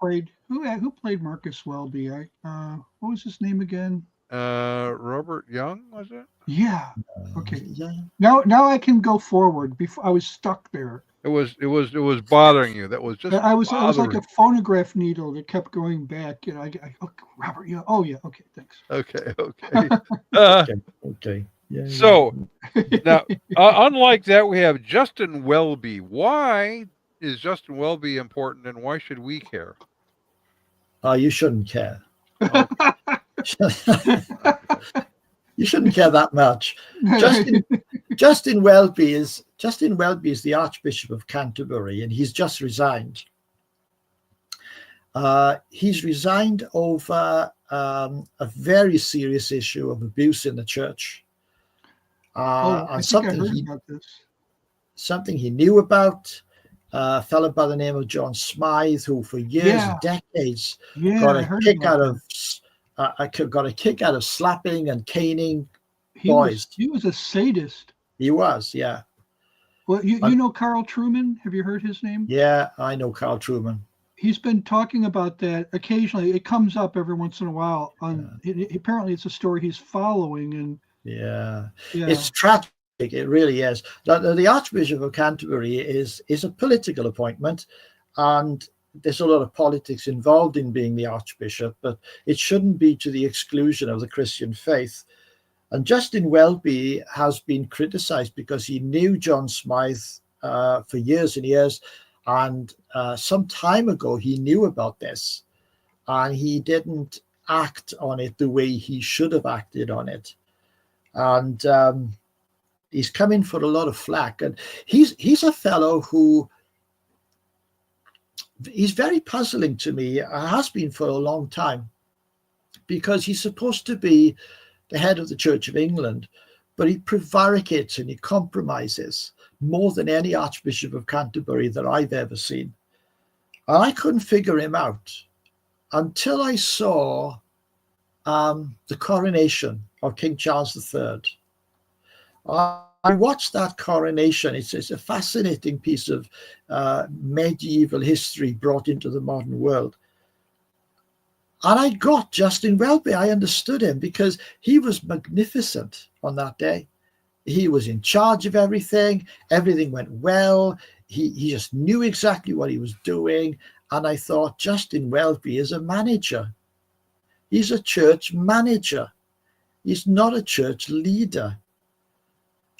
S2: Who played Marcus Welby? What was his name again?
S1: Robert Young, was it?
S2: Yeah. Okay. Yeah. Now I can go forward. Before I was stuck there.
S1: It was bothering you. That was just.
S2: I was like a phonograph needle that kept going back. You know, Robert. Yeah. Oh yeah. Okay. Thanks.
S1: Okay.
S3: Okay. Yeah.
S1: So now, unlike that, we have Justin Welby. Why is Justin Welby important, and why should we care?
S3: You shouldn't care. You shouldn't care that much. Justin Welby is the Archbishop of Canterbury, and he's just resigned. He's resigned over a very serious issue of abuse in the church, and something he knew about. A fellow by the name of John Smythe, who for years, decades, got a kick out of slapping and caning boys.
S2: He was a sadist.
S3: He was, yeah.
S2: Well, you know Carl Truman? Have you heard his name?
S3: Yeah, I know Carl Truman.
S2: He's been talking about that occasionally. It comes up every once in a while. Apparently, it's a story he's following, and
S3: it's tragic. It really is. The Archbishop of Canterbury is a political appointment, and there's a lot of politics involved in being the Archbishop, but it shouldn't be to the exclusion of the Christian faith. And Justin Welby has been criticized because he knew John Smythe for years and years, and some time ago he knew about this, and he didn't act on it the way he should have acted on it. And he's come in for a lot of flack, and he's a fellow who he's very puzzling to me. Has been for a long time, because he's supposed to be the head of the Church of England, but he prevaricates and he compromises more than any Archbishop of Canterbury that I've ever seen. And I couldn't figure him out until I saw the coronation of King Charles III. I watched that coronation. It's a fascinating piece of medieval history brought into the modern world. And I got Justin Welby. I understood him because he was magnificent on that day. He was in charge of everything. Everything went well. He just knew exactly what he was doing. And I thought, Justin Welby is a manager. He's a church manager. He's not a church leader.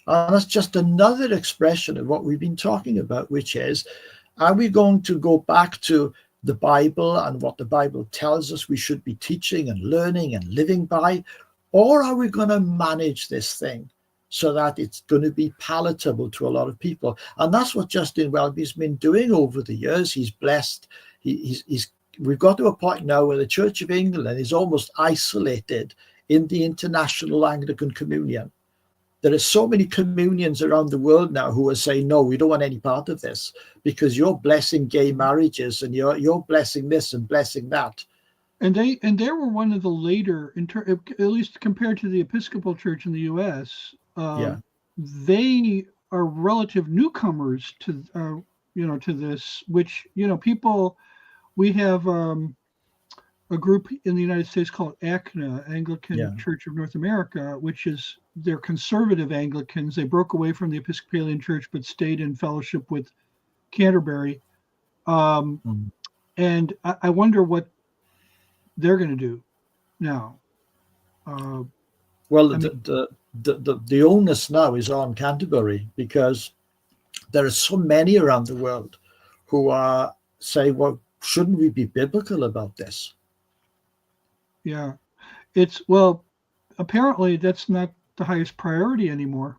S3: And that's just another expression of what we've been talking about, which is, are we going to go back to the Bible and what the Bible tells us we should be teaching and learning and living by? Or are we going to manage this thing so that it's going to be palatable to a lot of people? And that's what Justin Welby's been doing over the years. He's blessed. We've got to a point now where the Church of England is almost isolated in the International Anglican Communion. There are so many communions around the world now who are saying, no, we don't want any part of this because you're blessing gay marriages and you're blessing this and blessing that.
S2: And they were one of the later, at least compared to the Episcopal Church in the U.S. They are relative newcomers to to this. Which people, we have a group in the United States called ACNA, Anglican Church of North America, which is they're conservative Anglicans. They broke away from the Episcopalian Church but stayed in fellowship with Canterbury. And I wonder what they're going to do now.
S3: Well, the onus now is on Canterbury because there are so many around the world who are saying, well, shouldn't we be biblical about this?
S2: Yeah, apparently that's not the highest priority anymore.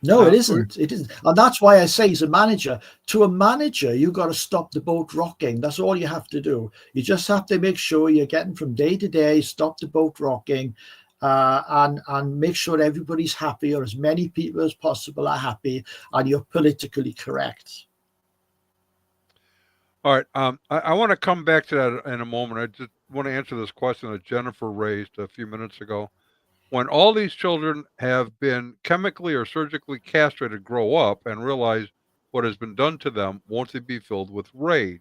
S3: No, it isn't. It isn't. And that's why I say he's a manager. To a manager, you've got to stop the boat rocking. That's all you have to do. You just have to make sure you're getting from day to day, stop the boat rocking, and make sure everybody's happy, or as many people as possible are happy, and you're politically correct.
S1: All right. I want to come back to that in a moment. I just want to answer this question that Jennifer raised a few minutes ago. When all these children have been chemically or surgically castrated, grow up and realize what has been done to them, won't they be filled with rage?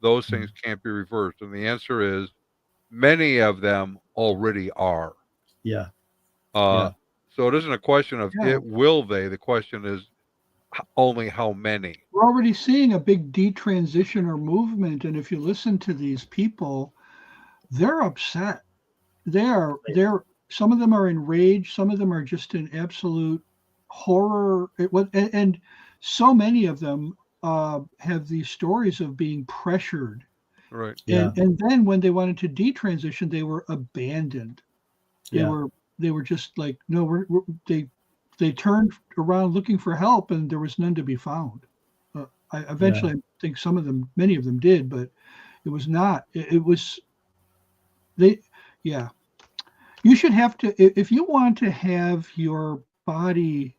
S1: Those things can't be reversed. And the answer is many of them already are.
S3: Yeah.
S1: So it isn't a question of will they. The question is only how many.
S2: We're already seeing a big detransition or movement. And if you listen to these people, they're upset. They're some of them are in rage. Some of them are just in absolute horror. And so many of them have these stories of being pressured.
S1: Right.
S2: And then when they wanted to detransition, they were abandoned. They were just like, no, they turned around looking for help, and there was none to be found. I think many of them did, but it was not. It was they. Yeah. You should have to, if you want to have your body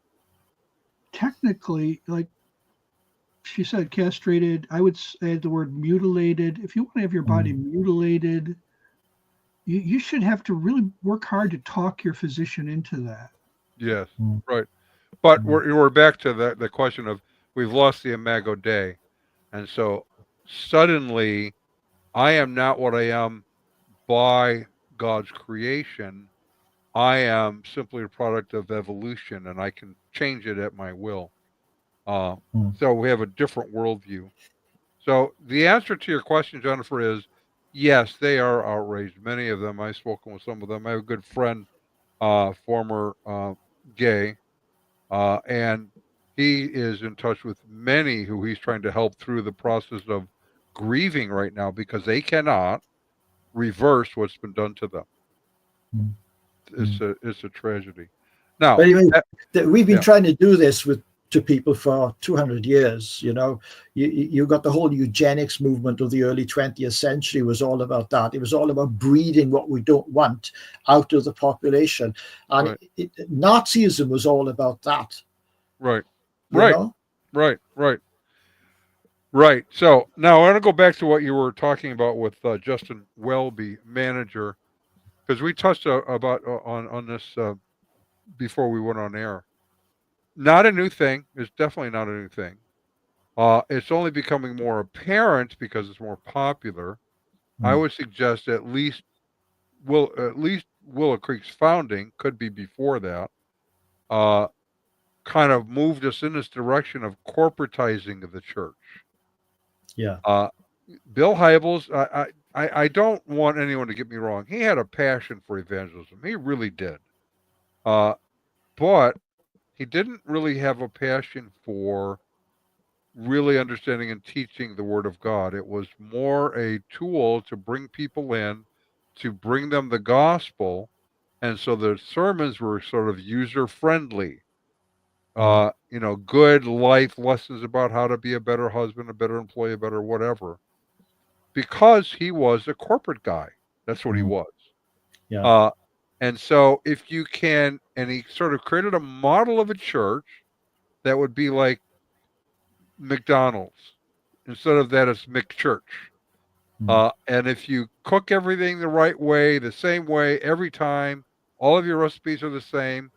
S2: technically, like she said, castrated, I would add the word mutilated. If you want to have your body mutilated, you should have to really work hard to talk your physician into that.
S1: Yes, right. But we're back to the question of we've lost the Imago Dei. And so suddenly I am not what I am by God's creation. I am simply a product of evolution, and I can change it at my will. So we have a different worldview. So the answer to your question, Jennifer, is yes, they are outraged. Many of them. I've spoken with some of them. I have a good friend, former gay, and he is in touch with many who he's trying to help through the process of grieving right now because they cannot reverse what's been done to them. It's a tragedy. Now,
S3: but anyway, we've been trying to do this to people for 200 years. You got the whole eugenics movement of the early 20th century was all about that. It was all about breeding what we don't want out of the population, and Nazism was all about that. Right.
S1: So now I want to go back to what you were talking about with Justin Welby, manager, because we touched about on this before we went on air. Not a new thing. It's definitely not a new thing. It's only becoming more apparent because it's more popular. I would suggest at least Willow Creek's founding could be before that. Kind of moved us in this direction of corporatizing of the church.
S3: Yeah.
S1: Bill Hybels, I don't want anyone to get me wrong. He had a passion for evangelism. He really did. But he didn't really have a passion for really understanding and teaching the Word of God. It was more a tool to bring people in, to bring them the gospel. And so the sermons were sort of user friendly. Good life lessons about how to be a better husband, a better employee, a better whatever. Because he was a corporate guy. That's what he was.
S3: Yeah.
S1: And so if you can, and he sort of created a model of a church that would be like McDonald's. Instead of that, it's McChurch. And if you cook everything the right way, the same way every time, all of your recipes are the same.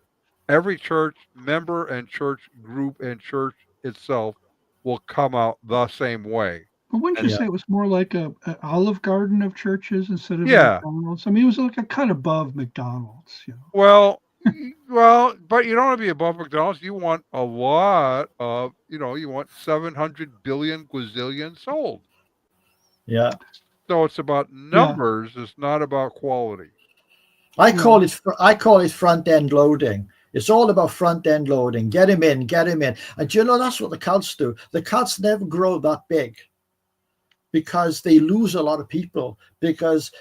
S1: Every church member and church group and church itself will come out the same way.
S2: But wouldn't you
S3: Yeah.
S2: say it was more like an Olive Garden of churches instead of
S1: Yeah.
S2: McDonald's? I mean, it was like a cut above McDonald's.
S1: Well, but you don't want to be above McDonald's. You want a lot of, you want 700 billion gazillion sold.
S3: Yeah.
S1: So it's about numbers. It's not about quality.
S3: I call it front end loading. It's all about front end loading. Get him in. And that's what the cults do. The cults never grow that big because they lose a lot of people, because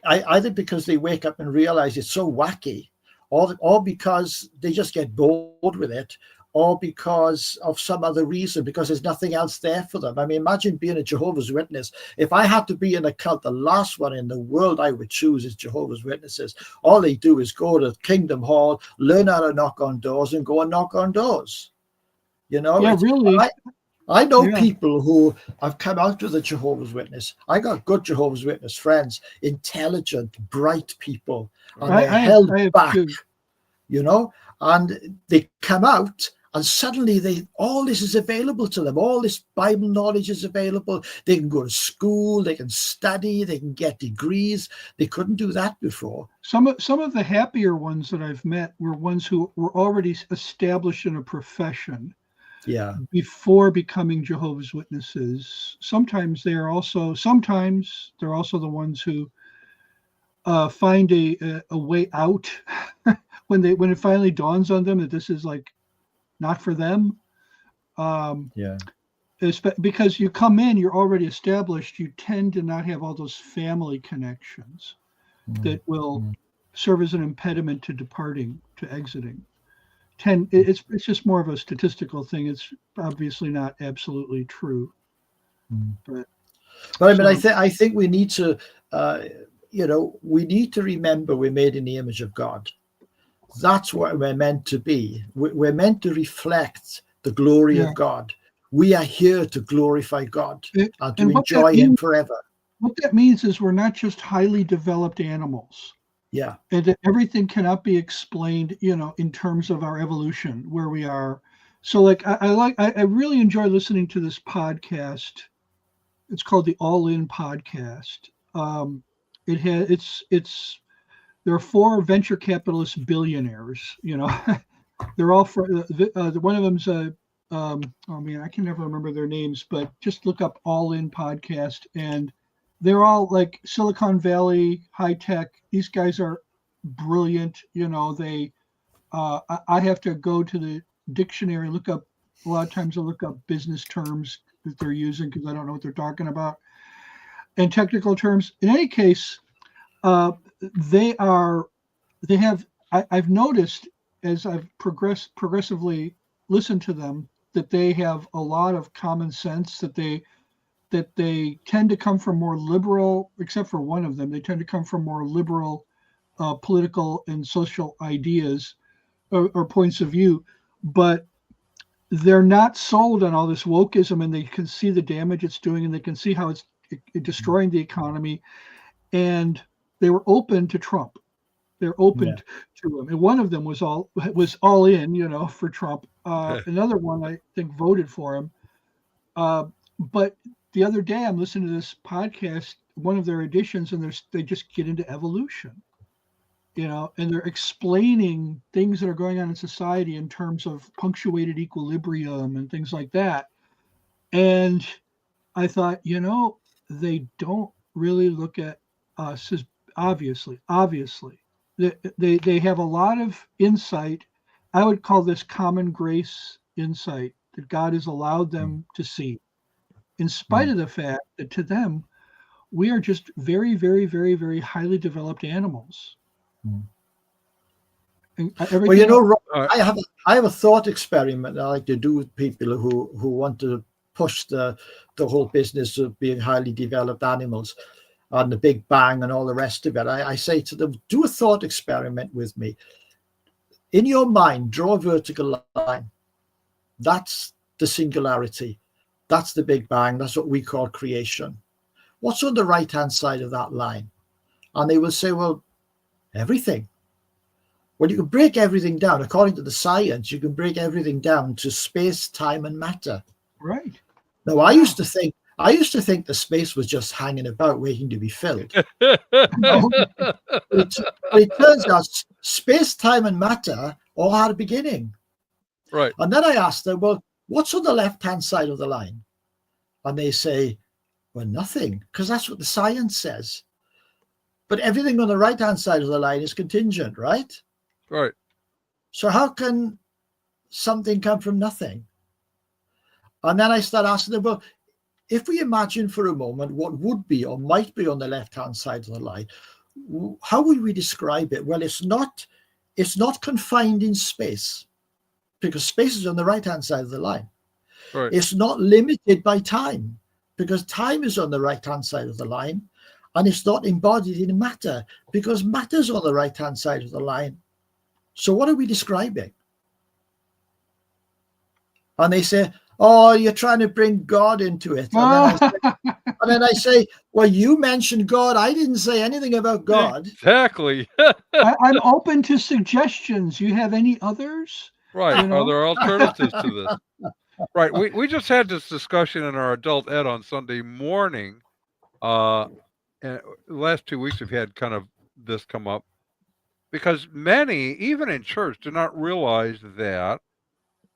S3: either because they wake up and realize it's so wacky, or because they just get bored with it, or because of some other reason, because there's nothing else there for them. I mean, imagine being a Jehovah's Witness. If I had to be in a cult, the last one in the world I would choose is Jehovah's Witnesses. All they do is go to Kingdom Hall, learn how to knock on doors, and go and knock on doors.
S2: Yeah, really.
S3: I know people who have come out of the Jehovah's Witness. I got good Jehovah's Witness friends, intelligent, bright people, and they're held back, and they come out. And suddenly all this is available to them. All this Bible knowledge is available. They can go to school, they can study, they can get degrees. They couldn't do that before.
S2: Some of the happier ones that I've met were ones who were already established in a profession.
S3: Yeah.
S2: Before becoming Jehovah's Witnesses. Sometimes they're also the ones who find a way out when it finally dawns on them that this is like not for them. Because you come in, you're already established, you tend to not have all those family connections that will serve as an impediment to departing, to exiting. It's just more of a statistical thing. It's obviously not absolutely true. But
S3: I mean, I think we need to, we need to remember we're made in the image of God. That's what we're meant to be. We're meant to reflect the glory of God. We are here to glorify God and to enjoy Him forever.
S2: What that means is we're not just highly developed animals.
S3: Yeah.
S2: And that everything cannot be explained, in terms of our evolution, where we are. So like, I really enjoy listening to this It's called the AllIn Podcast. There are 4 venture capitalist billionaires. They're all one of them's I can never remember their names, but just look up AllIn Podcast, and they're all like Silicon Valley, high tech. These guys are brilliant. I have to go to the dictionary, look up. A lot of times I look up business terms that they're using because I don't know what they're talking about, and technical terms. In any case, I've noticed as I've progressively listened to them that they have a lot of common sense, that they tend to come from more liberal, except for one of them, they tend to come from more liberal political and social ideas or points of view, but they're not sold on all this wokeism, and they can see the damage it's doing, and they can see how it's destroying the economy, and they were open to Trump. They're open to him. And one of them was all in, for Trump. Another one, I think, voted for him. But the other day I'm listening to this podcast, one of their editions, and they just get into evolution, and they're explaining things that are going on in society in terms of punctuated equilibrium and things like that. And I thought, they don't really look at us as obviously. They have a lot of insight. I would call this common grace insight that God has allowed them to see, in spite of the fact that to them, we are just very, very, very, very highly developed animals. And
S3: Well, Rob, I have a thought experiment I like to do with people who want to push the whole business of being highly developed animals and the Big Bang and all the rest of it. I say to them, do a thought experiment with me. In your mind, draw a vertical line. That's the singularity. That's the Big Bang. That's what we call creation. What's on the right-hand side of that line? And they will say, well, everything. Well, you can break everything down. According to the science, you can break everything down to space, time, and matter.
S2: Right.
S3: Now, I used to think the space was just hanging about waiting to be filled. It turns out space, time, and matter all had a beginning.
S1: Right.
S3: And then I asked them, well, what's on the left-hand side of the line? And they say, well, nothing, because that's what the science says. But everything on the right-hand side of the line is contingent, right?
S1: Right.
S3: So how can something come from nothing? And then I start asking them, well, if we imagine for a moment what would be or might be on the left-hand side of the line, how would we describe it? Well, it's not confined in space, because space is on the right-hand side of the line.
S1: Right.
S3: It's not limited by time, because time is on the right-hand side of the line, and it's not embodied in matter, because matter is on the right-hand side of the line. So what are we describing? And they say, oh, you're trying to bring God into it. And then I say, well, you mentioned God. I didn't say anything about God.
S1: Exactly.
S2: I'm open to suggestions. You have any others?
S1: Right. Are there alternatives to this? Right. We just had this discussion in our adult ed on Sunday morning. And the last 2 weeks we've had kind of this come up, because many, even in church, do not realize that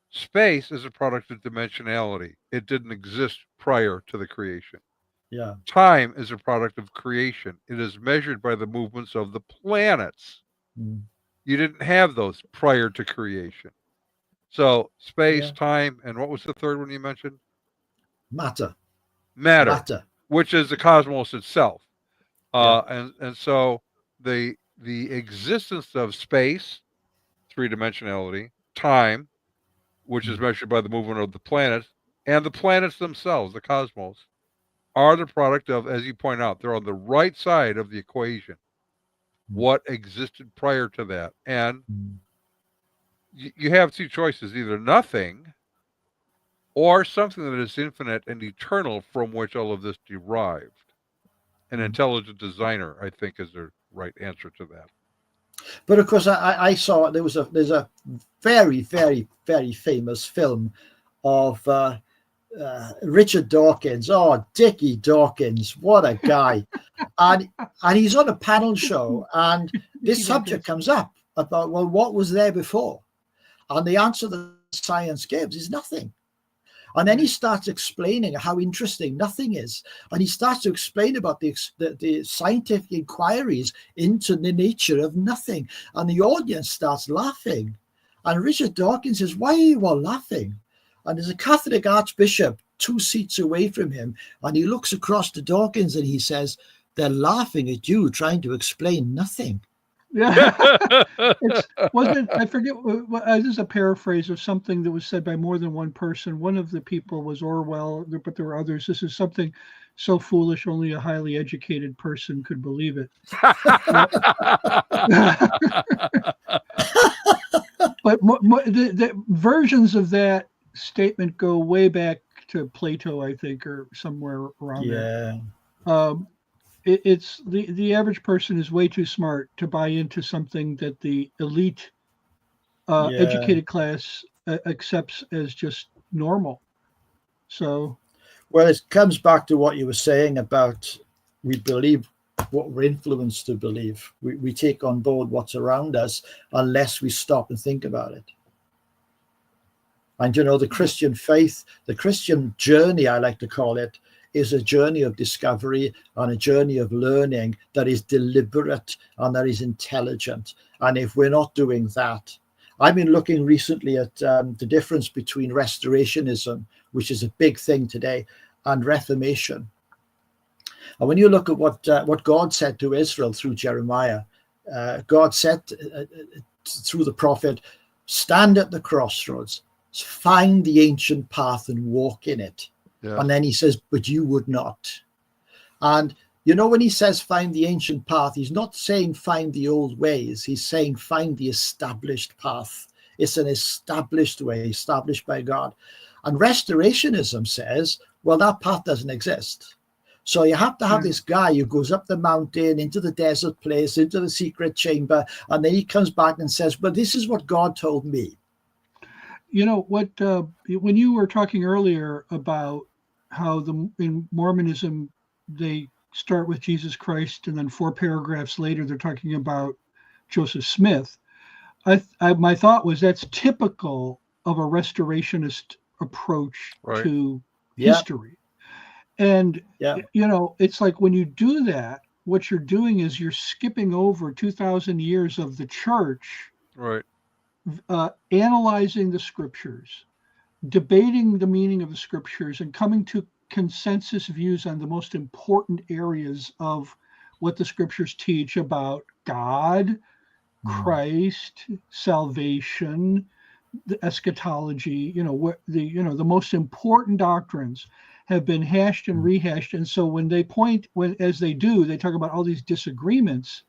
S1: space is a product of dimensionality. It didn't exist prior to the creation.
S3: Yeah.
S1: Time is a product of creation. It is measured by the movements of the planets. You didn't have those prior to creation. So space, time, and what was the third one you mentioned?
S3: Matter.
S1: Which is the cosmos itself. And so the existence of space, three-dimensionality, time, which is measured by the movement of the planets, and the planets themselves, the cosmos, are the product of, as you point out, they're on the right side of the equation. What existed prior to that? And you have two choices, either nothing or something that is infinite and eternal from which all of this derived. An intelligent designer, I think, is the right answer to that.
S3: But of course, I saw there's a very, very, very famous film of Richard Dawkins. Oh, Dickie Dawkins, what a guy! and he's on a panel show, and this subject comes up about, well, what was there before? And the answer that science gives is nothing. And then he starts explaining how interesting nothing is. And he starts to explain about the scientific inquiries into the nature of nothing. And the audience starts laughing. And Richard Dawkins says, why are you all laughing? And there's a Catholic archbishop 2 seats away from him. And he looks across to Dawkins and he says, they're laughing at you trying to explain nothing.
S2: Yeah, I forget. This is a paraphrase of something that was said by more than one person. One of the people was Orwell, but there were others. This is something so foolish only a highly educated person could believe it. But the versions of that statement go way back to Plato, I think, or somewhere around there. It's the average person is way too smart to buy into something that the elite educated class accepts as just normal. So,
S3: well, it comes back to what you were saying about we believe what we're influenced to believe. We take on board what's around us unless we stop and think about it. And the Christian faith, the Christian journey, I like to call it, is a journey of discovery and a journey of learning that is deliberate and that is intelligent. And if we're not doing that, I've been looking recently at the difference between restorationism, which is a big thing today, and Reformation. And when you look at what God said to Israel through Jeremiah, God said through the prophet, stand at the crossroads, find the ancient path and walk in it.
S1: Yeah.
S3: And then he says, but you would not. And you know, when he says find the ancient path, he's not saying find the old ways. He's saying find the established path. It's an established way, established by God. And restorationism says, well, that path doesn't exist. So you have to have this guy who goes up the mountain, into the desert place, into the secret chamber, and then he comes back and says, but this is what God told me.
S2: You know, what when you were talking earlier about how in Mormonism, they start with Jesus Christ, and then 4 paragraphs later, they're talking about Joseph Smith. My thought was that's typical of a restorationist approach to history. And, you know, it's like when you do that, what you're doing is you're skipping over 2,000 years of the church, analyzing the scriptures, debating the meaning of the scriptures, and coming to consensus views on the most important areas of what the scriptures teach about God, Christ, salvation, the eschatology. You know, what the most important doctrines have been hashed and rehashed. And so when they as they talk about all these disagreements,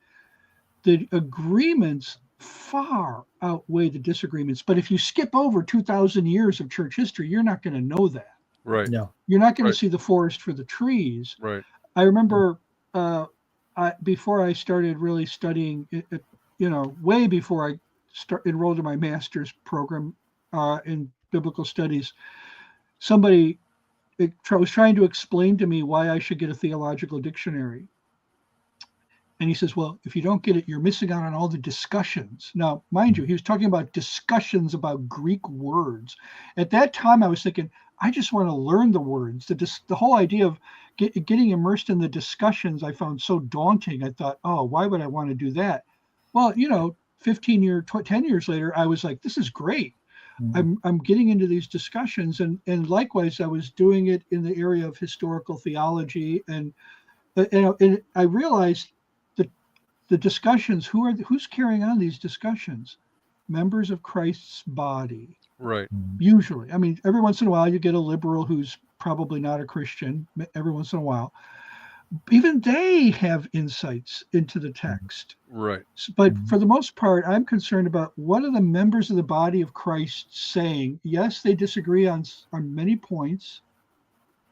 S2: the agreements far outweigh the disagreements. But if you skip over 2,000 years of church history, you're not going to know that.
S1: Right.
S3: No.
S2: You're not going to see the forest for the trees.
S1: Right.
S2: I remember before I started really studying, way before I enrolled in my master's program in biblical studies, somebody was trying to explain to me why I should get a theological dictionary. And he says, well, if you don't get it, you're missing out on all the discussions. Now, mind you, he was talking about discussions about Greek words. At that time, I was thinking, I just want to learn the words. The whole idea of getting immersed in the discussions, I found so daunting. I thought, oh, why would I want to do that? Well, 10 years later, I was like, this is great. I'm getting into these discussions, and likewise, I was doing it in the area of historical theology, and I realized that the discussions, who's carrying on these discussions? Members of Christ's body.
S1: Right.
S2: Usually. I mean, every once in a while you get a liberal who's probably not a Christian, every once in a while. Even they have insights into the text.
S1: Right.
S2: But for the most part, I'm concerned about what are the members of the body of Christ saying. Yes, they disagree on many points,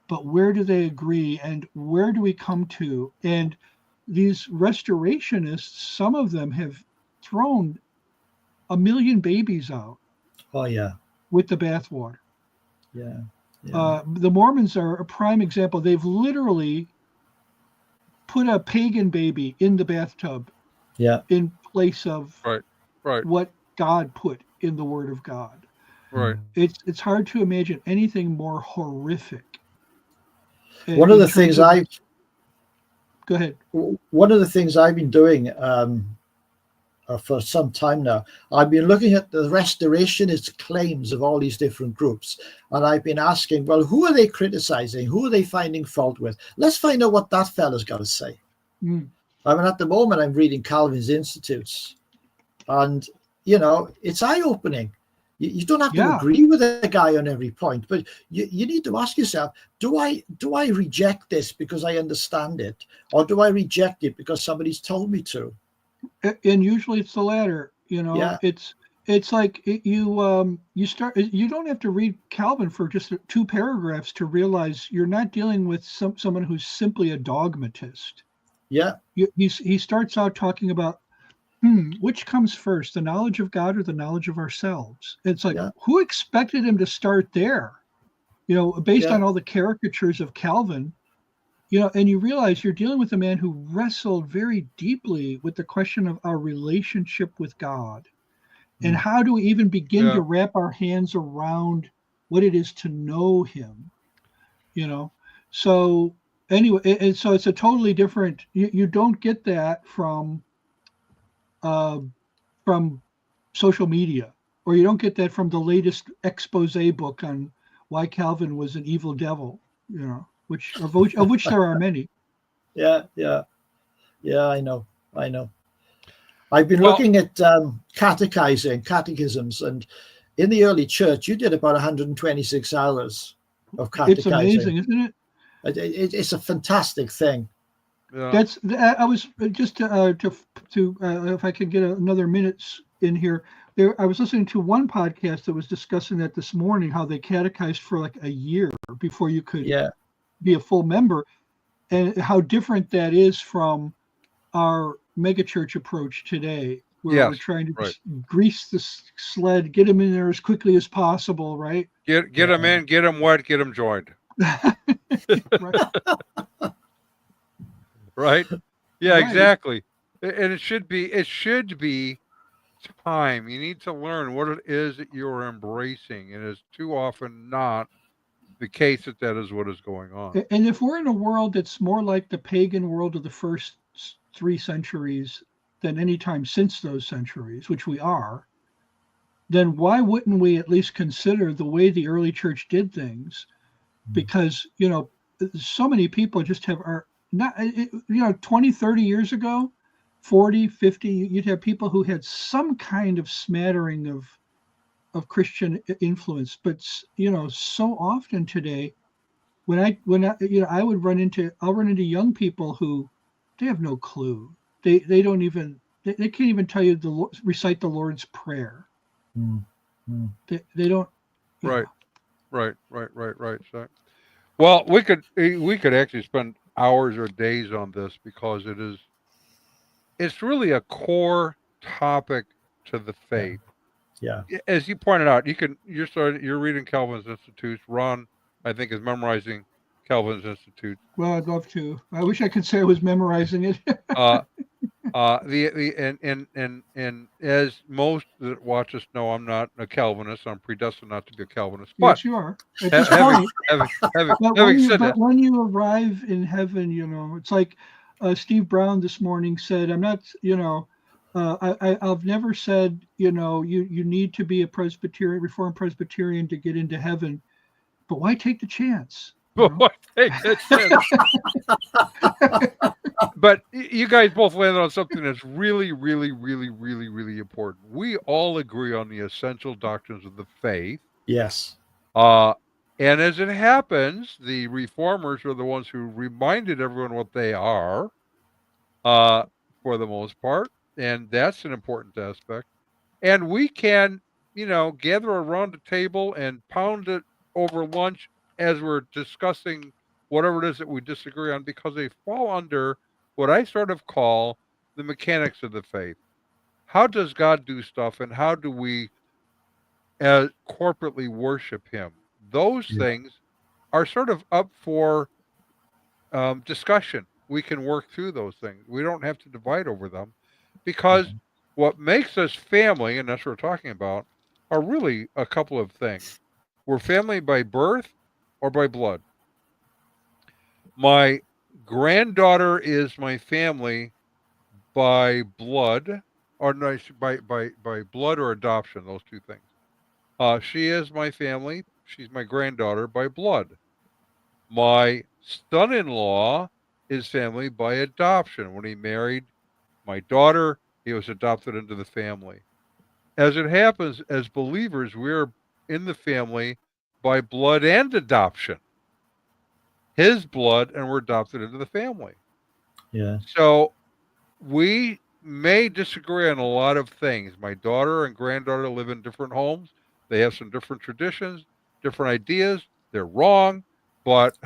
S2: but where do they agree, and where do we come to? And these restorationists, some of them have thrown 1 million babies out.
S3: Oh, yeah.
S2: With the bathwater.
S3: Yeah.
S2: The Mormons are a prime example. They've literally put a pagan baby in the bathtub in place of what God put in the Word of God.
S1: Right.
S2: It's hard to imagine anything more horrific.
S3: One of the things
S2: Go ahead.
S3: One of the things I've been doing for some time now, I've been looking at the restorationist claims of all these different groups, and I've been asking, well, who are they criticizing? Who are they finding fault with? Let's find out what that fella's got to say. I mean, at the moment, I'm reading Calvin's Institutes, and it's eye-opening. You don't have to agree with a guy on every point, but you need to ask yourself, do I reject this because I understand it, or do I reject it because somebody's told me to?
S2: And usually it's the latter. It's like you don't have to read Calvin for just 2 paragraphs to realize you're not dealing with someone who's simply a dogmatist. He starts out talking about which comes first, the knowledge of God or the knowledge of ourselves? It's like, who expected him to start there? Based on all the caricatures of Calvin, and you realize you're dealing with a man who wrestled very deeply with the question of our relationship with God. And how do we even begin to wrap our hands around what it is to know him? So anyway, so it's a totally different. You don't get that from social media, or you don't get that from the latest expose book on why Calvin was an evil devil. Which of which there are many.
S3: Yeah. I know. I've been looking at catechisms, and in the early church, you did about 126 hours of catechizing.
S2: It's amazing, isn't it?
S3: It's a fantastic thing.
S2: Yeah. I was just to if I could get another minute in here. I was listening to one podcast that was discussing that this morning, how they catechized for like a year before you could be a full member, and how different that is from our megachurch approach today, where we're trying to just grease the sled, get them in there as quickly as possible, right?
S1: Get them in, get them wet, get them joined. Right? Yeah, right. Exactly. And it should be time. You need to learn what it is that you're embracing, and it's too often not the case that is what is going on.
S2: And if we're in a world that's more like the pagan world of the first 3 centuries than any time since those centuries, which we are, then why wouldn't we at least consider the way the early church did things? Because, so many people just are not, 20, 30 years ago, 40, 50, you'd have people who had some kind of smattering of Christian influence. But, so often today, I'll run into young people who, they have no clue. They don't even, they can't even tell you recite the Lord's Prayer. They don't.
S1: Right. So, well, we could actually spend hours or days on this, because it's really a core topic to the faith.
S3: Yeah.
S1: As you pointed out, you're reading Calvin's Institutes. Ron, I think, is memorizing Calvin's Institute.
S2: Well, I'd love to. I wish I could say I was memorizing it.
S1: And as most that watch us know, I'm not a Calvinist. I'm predestined not to be a Calvinist.
S2: But yes, you are. At this point, but when you arrive in heaven, it's like Steve Brown this morning said, I'm not, I've never said, you need to be a Reformed Presbyterian to get into heaven, but why take the chance?
S1: But you guys both landed on something that's really, really, really, really, really important. We all agree on the essential doctrines of the faith.
S3: Yes.
S1: And as it happens, the reformers are the ones who reminded everyone what they are, for the most part. And that's an important aspect. And we can, gather around a table and pound it over lunch as we're discussing whatever it is that we disagree on, because they fall under what I sort of call the mechanics of the faith. How does God do stuff, and how do we corporately worship him? Those things are sort of up for discussion. We can work through those things. We don't have to divide over them, because what makes us family, and that's what we're talking about, are really a couple of things. We're family by birth or by blood. My granddaughter is my family by blood, or no, by blood or adoption, those two things. She is my family. She's my granddaughter by blood. My son-in-law is family by adoption. When he married my daughter, he was adopted into the family. As it happens, as believers, we're in the family by blood and adoption. His blood, and we're adopted into the family.
S3: Yeah.
S1: So we may disagree on a lot of things. My daughter and granddaughter live in different homes. They have some different traditions, different ideas. They're wrong, but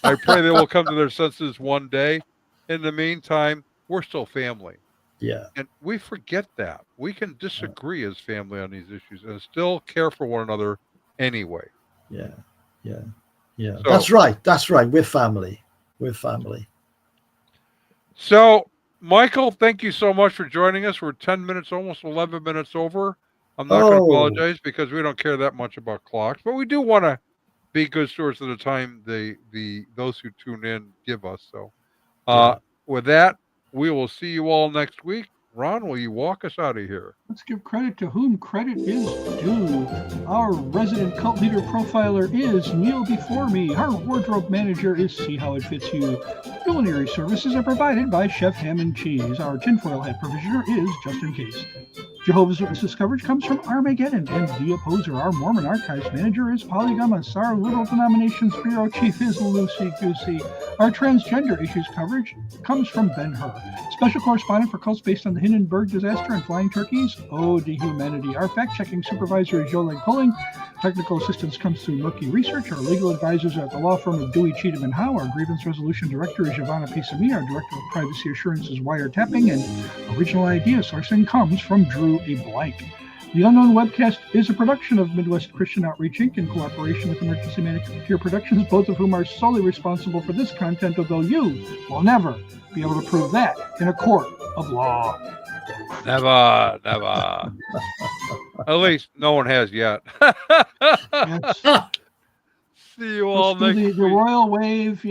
S1: I pray they will come to their senses one day. In the meantime, we're still family.
S3: Yeah.
S1: And we forget that. We can disagree as family on these issues and still care for one another anyway.
S3: Yeah. So, that's right. We're family.
S1: So, Michael, thank you so much for joining us. We're 10 minutes, almost 11 minutes over. I'm not going to apologize, because we don't care that much about clocks, but we do want to be good stewards of the time those who tune in give us. So with that, we will see you all next week. Ron, will you walk us out of here?
S2: Let's give credit to whom credit is due. Our resident cult leader profiler is Kneel Before Me. Our wardrobe manager is See How It Fits You. Culinary services are provided by Chef Ham and Cheese. Our tinfoil hat provisioner is Just In Case. Jehovah's Witnesses coverage comes from Armageddon and The Opposer. Our Mormon archives manager is Polygamus. Our Little Denominations bureau chief is Lucy Goosey. Our transgender issues coverage comes from Ben Hur. Special correspondent for cults based on the Hindenburg disaster and flying turkeys, Ode to Humanity. Our fact-checking supervisor is Joe Pulling. Technical assistance comes through Mookie Research. Our legal advisors are at the law firm of Dewey, Cheatham and Howe. Our grievance resolution director is Giovanna Pisami. Our director of privacy assurance is Wiretapping. And original idea sourcing comes from Drew A. Blank. The Unknown Webcast is a production of Midwest Christian Outreach Inc. in cooperation with Emergency Manicular Productions, both of whom are solely responsible for this content, although you will never be able to prove that in a court of law.
S1: Never. At least no one has yet.
S2: Yes.
S1: See you all
S2: Let's do
S1: next
S2: the
S1: week.
S2: royal wave,